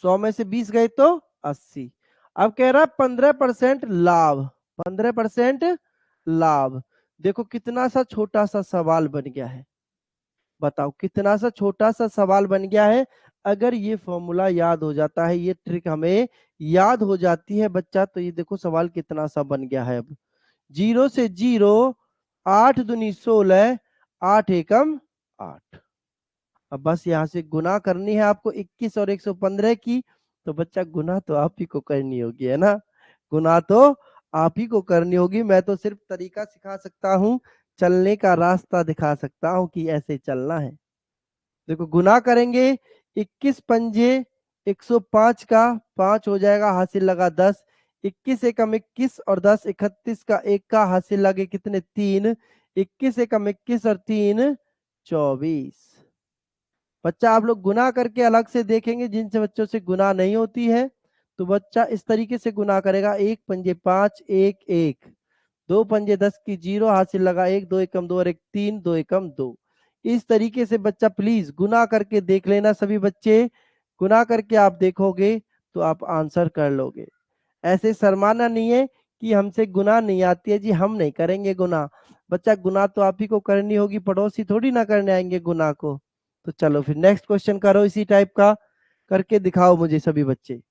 100 में से 20 गए तो 80। अब कह रहा है 15% लाभ। 15% लाभ। देखो कितना सा छोटा सा सवाल बन गया है, बताओ कितना सा छोटा सा सवाल बन गया है। अगर ये फॉर्मूला याद हो जाता है, ये ट्रिक हमें याद हो जाती है बच्चा, तो ये देखो सवाल कितना सा बन गया है। अब 0 से 0, 8 दूनी 16, 8 एकम 8। अब बस यहाँ से गुना करनी है आपको 21 और 115 की। तो बच्चा गुना तो आप ही को करनी होगी, है ना। गुना तो आप ही को करनी होगी, मैं तो सिर्फ तरीका सिखा सकता हूँ, चलने का रास्ता दिखा सकता हूँ कि ऐसे चलना है। देखो गुना करेंगे, 21 पंजे 105 का 5 हो जाएगा, हासिल लगा 10। 21 एकम 21 और 10 31 का 1 का हासिल लगे कितने 3। 21 एकम 21 और 3 24। बच्चा आप लोग गुना करके अलग से देखेंगे, जिनसे बच्चों से गुना नहीं होती है, तो बच्चा इस तरीके से गुना करेगा, 1 पंजे 5 1 1, 2 पंजे 10 की 0 हासिल लगा 1, 2 एकम 2 और 1 3, 2 एकम 2। इस तरीके से बच्चा प्लीज गुना करके देख लेना सभी बच्चे। गुना करके आप देखोगे तो आप आंसर कर लोगे। ऐसे शर्माना नहीं है कि हमसे गुना नहीं आती है जी, हम नहीं करेंगे गुना। बच्चा गुना तो आप ही को करनी होगी, पड़ोसी थोड़ी ना करने आएंगे गुना को। तो चलो फिर नेक्स्ट क्वेश्चन करो इसी टाइप का, करके दिखाओ मुझे सभी बच्चे,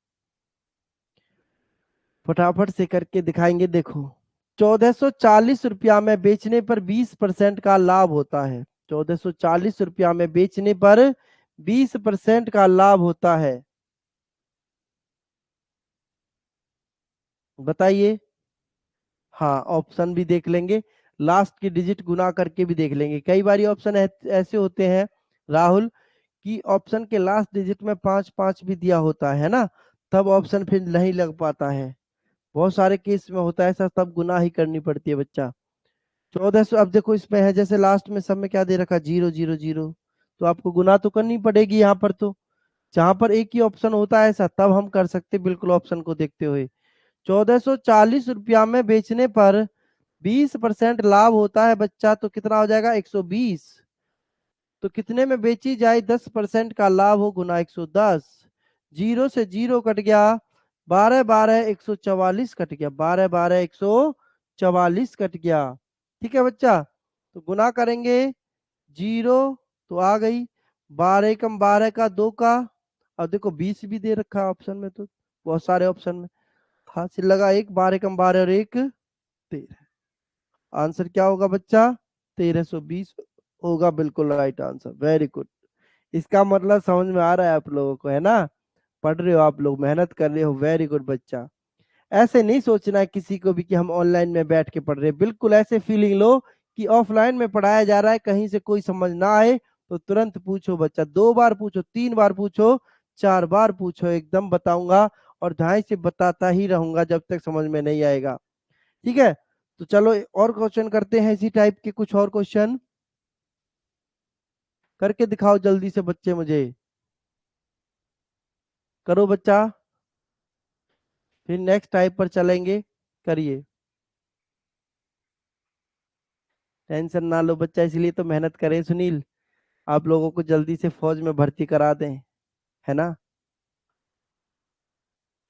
फटाफट से करके दिखाएंगे। देखो 1440 रुपया में बेचने पर 20% का लाभ होता है। 1440 रुपया में बेचने पर 20% का लाभ होता है, बताइए। हाँ, ऑप्शन भी देख लेंगे, लास्ट की डिजिट गुना करके भी देख लेंगे। कई बार ऑप्शन ऐसे होते हैं राहुल कि ऑप्शन के लास्ट डिजिट में 5 5 भी दिया होता है ना, तब ऑप्शन फिर नहीं लग पाता है। बहुत सारे केस में होता है ऐसा, तब गुना ही करनी पड़ती है बच्चा। 1400, अब देखो इसमें है जैसे लास्ट में सब में क्या दे रखा 0 0 0, तो आपको गुना तो करनी पड़ेगी यहाँ पर। तो जहां पर एक ही ऑप्शन होता है ऐसा, तब हम कर सकते बिल्कुल ऑप्शन को देखते हुए। 1440 रुपया में बेचने पर 20% लाभ होता है बच्चा, तो कितना हो जाएगा 120। तो कितने में बेची जाए 10% का लाभ हो, गुना 110। 0 से 0 कट गया, 12 12 144 कट गया, 12 12 144 कट गया। ठीक है बच्चा, तो गुना करेंगे, 0 तो आ गई, 12 एकम 12 का 2 का। अब देखो 20 भी दे रखा है ऑप्शन में, तो बहुत सारे ऑप्शन में हासिल लगा 1, 12 एकम 12 और 1 13। आंसर क्या होगा बच्चा, 1320 होगा, बिल्कुल राइट आंसर, वेरी गुड। इसका मतलब समझ में आ रहा है आप लोगों को, है ना। पढ़ रहे हो आप लोग, मेहनत कर रहे हो, वेरी गुड बच्चा। ऐसे नहीं सोचना है किसी को भी कि हम ऑनलाइन में बैठ के पढ़ रहे हैं, बिल्कुल ऐसे फीलिंग लो कि ऑफलाइन में पढ़ाया जा रहा है। कहीं से कोई समझ ना आए तो तुरंत पूछो बच्चा, 2 बार पूछो, 3 बार पूछो, 4 बार पूछो, एकदम बताऊंगा और ध्यान से बताता ही रहूंगा जब तक समझ में नहीं आएगा। ठीक है, तो चलो और क्वेश्चन करते हैं इसी टाइप के, कुछ और क्वेश्चन करके दिखाओ जल्दी से बच्चे मुझे, करो बच्चा, फिर नेक्स्ट टाइप पर चलेंगे, करिए। टेंशन ना लो बच्चा, इसलिए तो मेहनत करें सुनील, आप लोगों को जल्दी से फौज में भर्ती करा दें, है ना।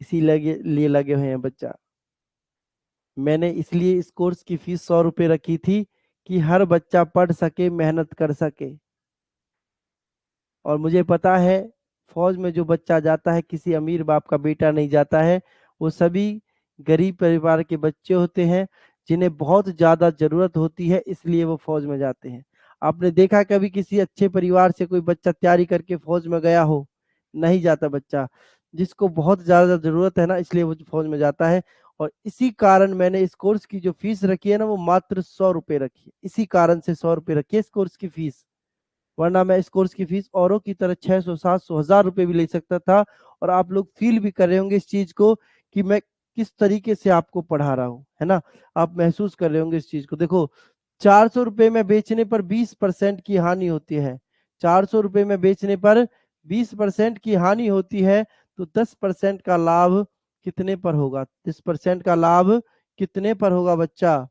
इसी लगे लिए लगे हुए हैं बच्चा। मैंने इसलिए इस कोर्स की फीस 100 रुपये रखी थी कि हर बच्चा पढ़ सके, मेहनत कर सके। और मुझे पता है फौज में जो बच्चा जाता है, किसी अमीर बाप का बेटा नहीं जाता है, वो सभी गरीब परिवार के बच्चे होते हैं, जिन्हें बहुत ज्यादा जरूरत होती है, इसलिए वो फौज में जाते हैं। आपने देखा कभी किसी अच्छे परिवार से कोई बच्चा तैयारी करके फौज में गया हो, नहीं जाता बच्चा। जिसको बहुत ज्यादा जरूरत है ना, इसलिए वो फौज में जाता है। और इसी कारण मैंने इस कोर्स की जो फीस रखी है ना, वो मात्र 100 रुपये रखी है, इसी कारण से 100 रुपये रखी है इस कोर्स की फीस। वरना मैं इस कोर्स की फीस औरों की तरह 600 700 1000 रुपए भी ले सकता था। और आप लोग फील भी कर रहे होंगे इस चीज को कि मैं किस तरीके से आपको पढ़ा रहा हूँ, है ना। आप महसूस कर रहे होंगे इस चीज को। देखो 400 रुपए में बेचने पर 20% की हानि होती है। 400 रुपए में बेचने पर 20% की हानि होती है, तो 10% का लाभ कितने पर होगा? 30% का लाभ कितने पर होगा बच्चा?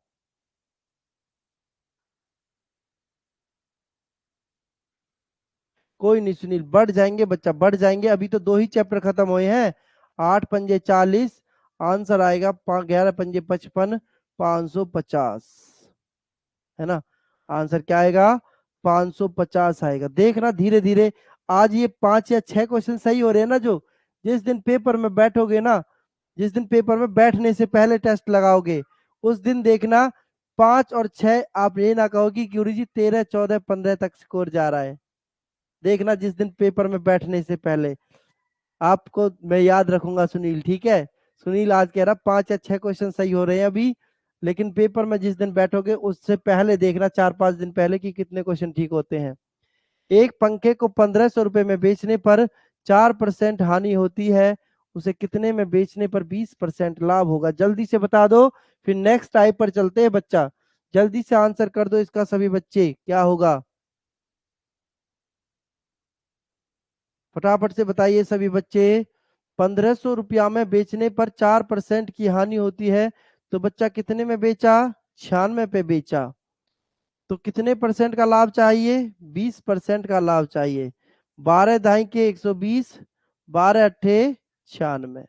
कोई नहीं सुनील, बढ़ जाएंगे बच्चा, बढ़ जाएंगे, अभी तो 2 ही चैप्टर खत्म हुए हैं। 8 पंजे 40, आंसर आएगा 11 पंजे 55, 550, है ना? आंसर क्या आएगा? 550 आएगा। देखना धीरे धीरे, आज ये 5 या 6 क्वेश्चन सही हो रहे हैं ना, जो जिस दिन पेपर में बैठोगे ना, जिस दिन पेपर में बैठने से पहले टेस्ट लगाओगे, उस दिन देखना 5 और 6 आप ये ना कहोगे कि गुरु जी 13 14 15 तक स्कोर जा रहा है। देखना जिस दिन पेपर में बैठने से पहले, आपको मैं याद रखूंगा सुनील, ठीक है? सुनील आज कह रहा 5 या 6 क्वेश्चन सही हो रहे हैं अभी, लेकिन पेपर में जिस दिन बैठोगे उससे पहले देखना 4-5 दिन पहले कि कितने क्वेश्चन ठीक होते हैं। एक पंखे को 1500 रुपए में बेचने पर 4% हानि होती है, उसे कितने में बेचने पर 20% लाभ होगा? जल्दी से बता दो, फिर नेक्स्ट टाइप पर चलते हैं बच्चा। जल्दी से आंसर कर दो इसका सभी बच्चे, क्या होगा? फटाफट से बताइए सभी बच्चे। 1500 रुपया में बेचने पर 4% की हानि होती है, तो बच्चा कितने में बेचा? 96 पे बेचा। तो कितने परसेंट का लाभ चाहिए? 20% का लाभ चाहिए। 12 दाई के 120, 12 अट्ठे 96,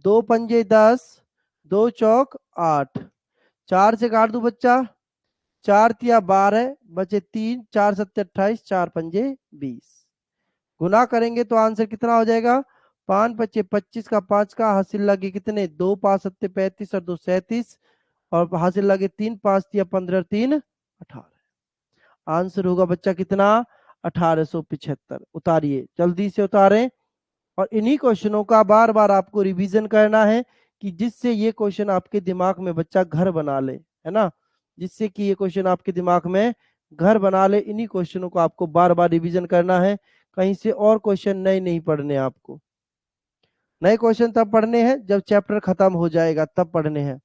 2 पंजे 10, 2 चौक 8, 4 से काट दू बच्चा, 4 तिया 12 बचे 3, 4 सत्ते 28, 4 पंजे 20। गुना करेंगे तो आंसर कितना हो जाएगा? 5 पच्चे 25 का 5 का हासिल लगे कितने? 2 5 सत्ते 35 और 2 37, और हासिल लगे 3 5 तिया 15 3 18। आंसर होगा बच्चा कितना? 1875। उतारिए, जल्दी से उतारें। और इन्हीं क्वेश्चनों का बार बार आपको रिवीजन करना है, कि जिससे ये क्वेश्चन आपके दिमाग में बच्चा घर बना ले, है ना? जिससे कि ये क्वेश्चन आपके दिमाग में घर बना ले, इन्हीं क्वेश्चनों को आपको बार बार रिवीजन करना है। कहीं से और क्वेश्चन नए नहीं पढ़ने आपको। नए क्वेश्चन तब पढ़ने हैं जब चैप्टर खत्म हो जाएगा, तब पढ़ने हैं।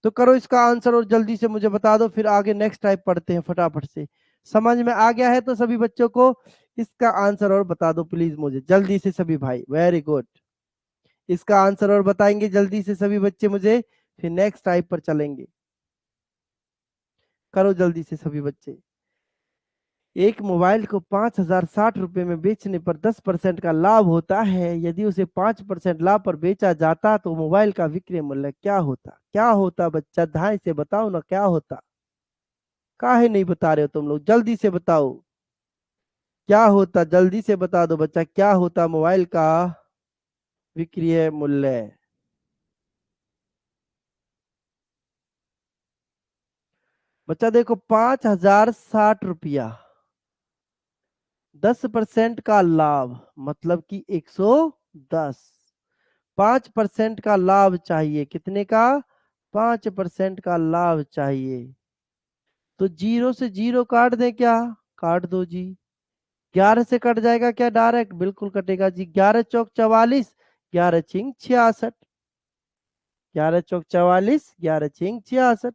तो करो इसका आंसर और जल्दी से मुझे बता दो, फिर आगे नेक्स्ट टाइप पढ़ते हैं फटाफट से। समझ में आ गया है तो सभी बच्चों को इसका आंसर और बता दो प्लीज मुझे, जल्दी से सभी भाई, वेरी गुड। इसका आंसर और बताएंगे जल्दी से सभी बच्चे मुझे, फिर नेक्स्ट टाइप पर चलेंगे। करो जल्दी से सभी बच्चे। एक मोबाइल को 5060 रुपए में बेचने पर 10% का लाभ होता है, यदि उसे 5% लाभ पर बेचा जाता तो मोबाइल का विक्रय मूल्य क्या होता? क्या होता बच्चा, ध्यान से बताओ ना, क्या होता? काहे नहीं बता रहे हो तुम लोग, जल्दी से बताओ क्या होता, जल्दी से बता दो बच्चा, क्या होता मोबाइल का विक्रय मूल्य? बच्चा देखो, 5060 रुपया, 10% का लाभ, मतलब कि 110। 5% का लाभ चाहिए, कितने का? 5% का लाभ चाहिए। तो जीरो से जीरो काट दें क्या? काट दो जी। 11 से कट जाएगा क्या डायरेक्ट? बिल्कुल कटेगा जी। 11 चौक 44, 11 छिंग 66, 11 चौक 44, 11 छिंग 66।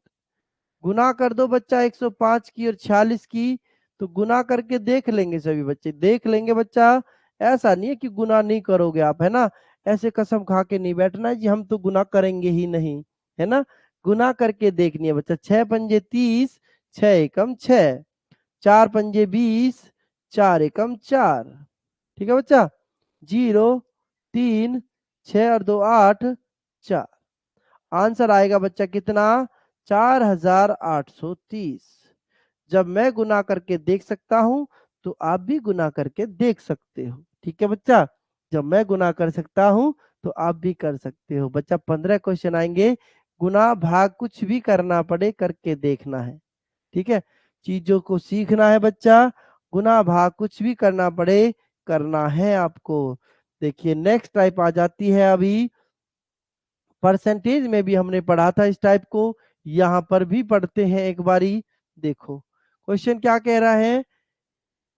गुना कर दो बच्चा 105 की और 46 की, तो गुना करके देख लेंगे सभी बच्चे, देख लेंगे बच्चा। ऐसा नहीं है कि गुना नहीं करोगे आप, है ना? ऐसे कसम खा के नहीं बैठना है जी हम तो गुना करेंगे ही नहीं, है ना? गुना करके देखनी है बच्चा। 6 पंजे 30, 6 एकम 6, 4 पंजे 20, 4 एकम 4। ठीक है बच्चा? 0 3 6 और 2 8, 4। आंसर आएगा बच्चा कितना? 4830। जब मैं गुना करके देख सकता हूं, तो आप भी गुना करके देख सकते हो। ठीक है बच्चा? जब मैं गुना कर सकता हूं, तो आप भी कर सकते हो। बच्चा 15 क्वेश्चन आएंगे, गुना भाग कुछ भी करना पड़े करके देखना है। ठीक है? चीजों को सीखना है बच्चा, गुना भाग कुछ भी करना पड़े करना है आपको। देखिए नेक्स्ट टाइप आ जाती है अभी। परसेंटेज में भी हमने पढ़ा था इस टाइप को, यहाँ पर भी पढ़ते हैं एक बारी। देखो क्वेश्चन क्या कह रहा है,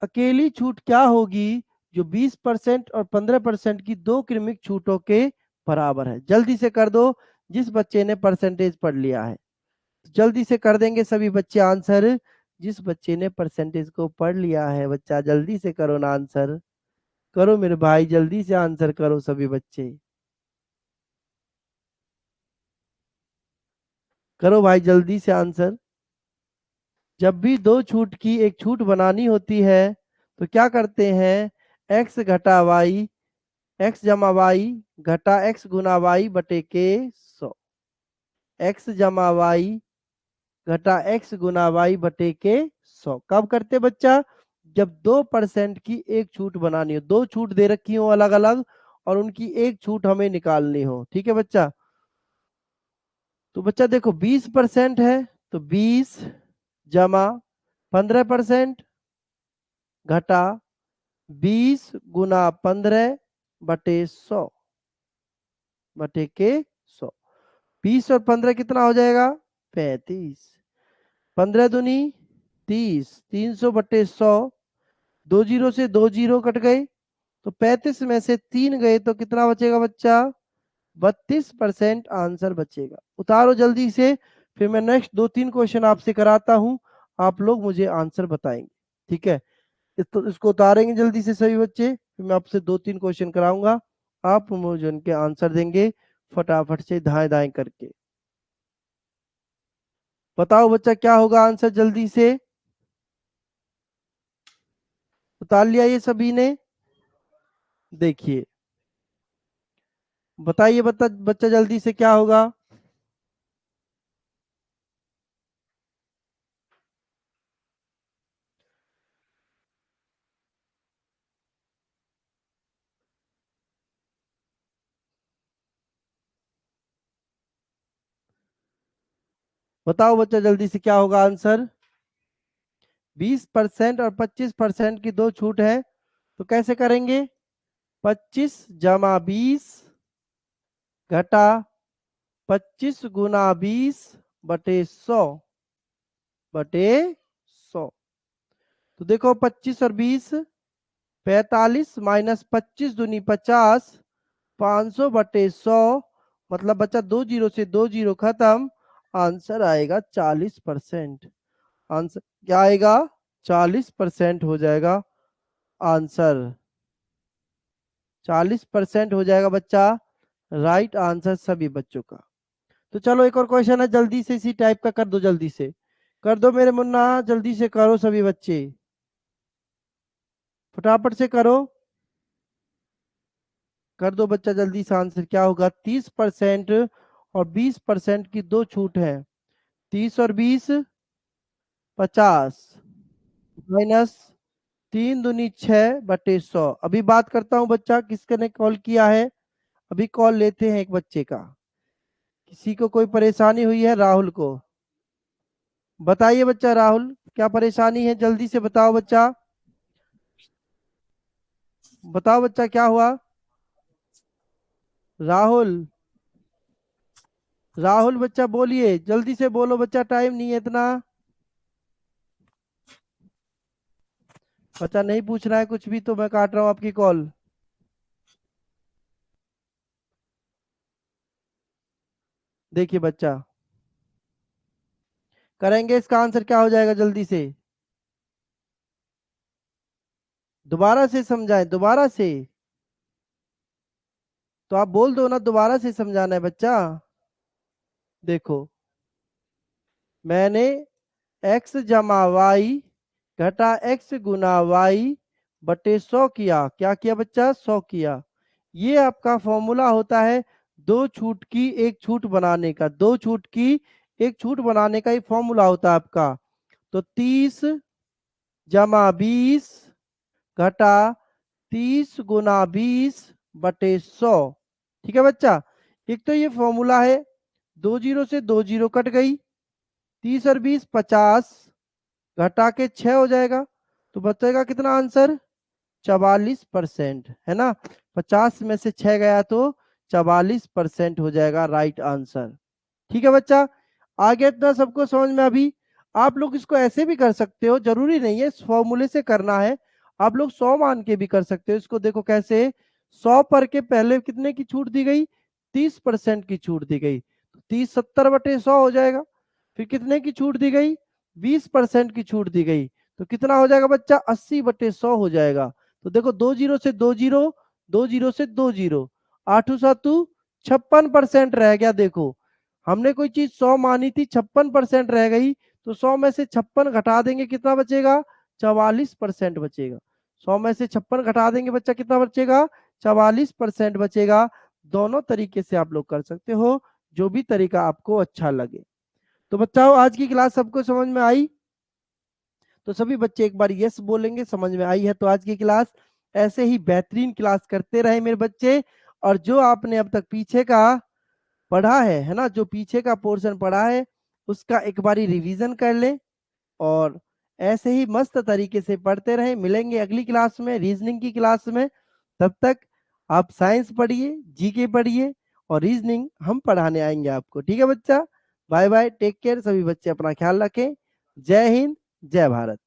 अकेली छूट क्या होगी जो 20% और 15% की दो क्रमिक छूटों के बराबर है? जल्दी से कर दो, जिस बच्चे ने परसेंटेज पढ़ लिया है जल्दी से कर देंगे सभी बच्चे आंसर। जिस बच्चे ने परसेंटेज को पढ़ लिया है बच्चा, जल्दी से करो ना आंसर। करो मेरे भाई, जल्दी से आंसर करो सभी बच्चे। करो भाई जल्दी से आंसर। जब भी दो छूट की एक छूट बनानी होती है तो क्या करते हैं? एक्स घटा वाई, एक्स जमा वाई घटा एक्स गुना वाई बटे के 100। एक्स जमा वाई घटा एक्स गुना वाई बटे के 100 कब करते बच्चा? जब 2% की एक छूट बनानी हो, दो छूट दे रखी हो अलग अलग और उनकी एक छूट हमें निकालनी हो। ठीक है बच्चा? तो बच्चा देखो 20% है तो 20 जमा 15% घटा 20 गुना 15 बटे 100 बटे के 100। 20 और 15 कितना हो जाएगा? 35। 15 दूनी 30, 300 बटे 100। दो जीरो से दो जीरो कट गए तो 35 में से 3 गए तो कितना बचेगा बच्चा? 32% आंसर बचेगा। उतारो जल्दी से, फिर मैं नेक्स्ट 2-3 क्वेश्चन आपसे कराता हूं, आप लोग मुझे आंसर बताएंगे। ठीक है? इसको उतारेंगे जल्दी से सभी बच्चे, फिर मैं आपसे 2-3 क्वेश्चन कराऊंगा, आप मुझे उनके आंसर देंगे फटाफट से दाएं दाएं करके। बताओ बच्चा क्या होगा आंसर जल्दी से। उतार लिया ये सभी ने? देखिए बताइए बच्चा जल्दी से क्या होगा। बताओ बच्चा जल्दी से क्या होगा आंसर। 20% और 25% की दो छूट है तो कैसे करेंगे? 25 जमा 20 घटा 25 गुना 20 बटे 100 बटे 100। तो देखो 25 और 20 45 माइनस 25 दूनी 50, 500 बटे 100। मतलब बच्चा दो जीरो से दो जीरो खत्म, आंसर आएगा 40%। आंसर क्या आएगा? 40% हो जाएगा आंसर। 40% हो जाएगा बच्चा राइट आंसर सभी बच्चों का। तो चलो एक और क्वेश्चन है, जल्दी से इसी टाइप का कर दो, जल्दी से कर दो मेरे मुन्ना, जल्दी से करो सभी बच्चे, फटाफट से करो। कर दो बच्चा जल्दी से आंसर क्या होगा। 30% और 20% की दो छूट है। 30 और 20 50 माइनस 3 दूनी 6 बटे 100। अभी बात करता हूँ बच्चा किसने ने कॉल किया है, अभी कॉल लेते हैं एक बच्चे का। किसी को कोई परेशानी हुई है? राहुल को बताइए बच्चा। राहुल क्या परेशानी है? जल्दी से बताओ बच्चा, बताओ बच्चा क्या हुआ? राहुल, राहुल बच्चा बोलिए, जल्दी से बोलो बच्चा, टाइम नहीं है इतना। बच्चा नहीं पूछ रहा है कुछ भी तो मैं काट रहा हूँ आपकी कॉल। देखिए बच्चा, करेंगे इसका आंसर क्या हो जाएगा जल्दी से। दोबारा से समझाएं, दोबारा से। तो आप बोल दो ना, दोबारा से समझाना है बच्चा। देखो मैंने एक्स जमा वाई घटा एक्स गुना वाई बटे 100 किया। क्या किया बच्चा? 100 किया। ये आपका फॉर्मूला होता है दो छूट की एक छूट बनाने का। दो छूट की एक छूट बनाने का ही फॉर्मूला होता है आपका। तो 30 जमा 20 घटा 30 गुना 20 बटे 100। ठीक है बच्चा? एक तो ये फॉर्मूला है, दो जीरो से दो जीरो कट गई, 30 और 20 50 घटा के 6 हो जाएगा, तो बचेगा कितना आंसर? 44%, है ना? 50 में से 6 गया तो 44% हो जाएगा राइट आंसर। ठीक है बच्चा? आगे इतना सबको समझ में? अभी आप लोग इसको ऐसे भी कर सकते हो, जरूरी नहीं है इस फॉर्मूले से करना है। आप लोग 100 मान के भी कर सकते हो इसको। देखो कैसे, 100 पर के पहले कितने की छूट दी गई? 30% की छूट दी गई, 30 70 बटे 100 हो जाएगा। फिर कितने की छूट दी गई? 20% की छूट दी गई, तो कितना हो जाएगा बच्चा? 80 बटे 100 हो जाएगा। तो देखो दो जीरो से दो जीरो, दो जीरो से दो जीरो, 8 सातु 56% रह गया। देखो हमने कोई चीज 100 मानी थी, 56% रह गई, तो 100 में से 56 घटा देंगे, कितना बचेगा? 44% बचेगा। 100 में से 56 घटा देंगे, बच्चा कितना बचेगा? 44% बचेगा। दोनों तरीके से आप लोग कर सकते हो, जो भी तरीका आपको अच्छा लगे। तो बच्चों, आज की क्लास सबको समझ में आई? तो सभी बच्चे एक बार यस बोलेंगे, समझ में आई है। तो आज की क्लास ऐसे ही बेहतरीन क्लास करते रहे मेरे बच्चे। और जो आपने अब तक पीछे का पढ़ा है ना, जो पीछे का पोर्शन पढ़ा है, उसका एक बारी रिवीजन कर ले। और ऐसे ही मस्त तरीके से पढ़ते रहे। मिलेंगे अगली क्लास में, रीजनिंग की क्लास में। तब तक आप साइंस पढ़िए, जीके पढ़िए, और रीजनिंग हम पढ़ाने आएंगे आपको। ठीक है बच्चा? Bye bye, take care. सभी बच्चे अपना ख्याल रखें। जय हिंद, जय भारत।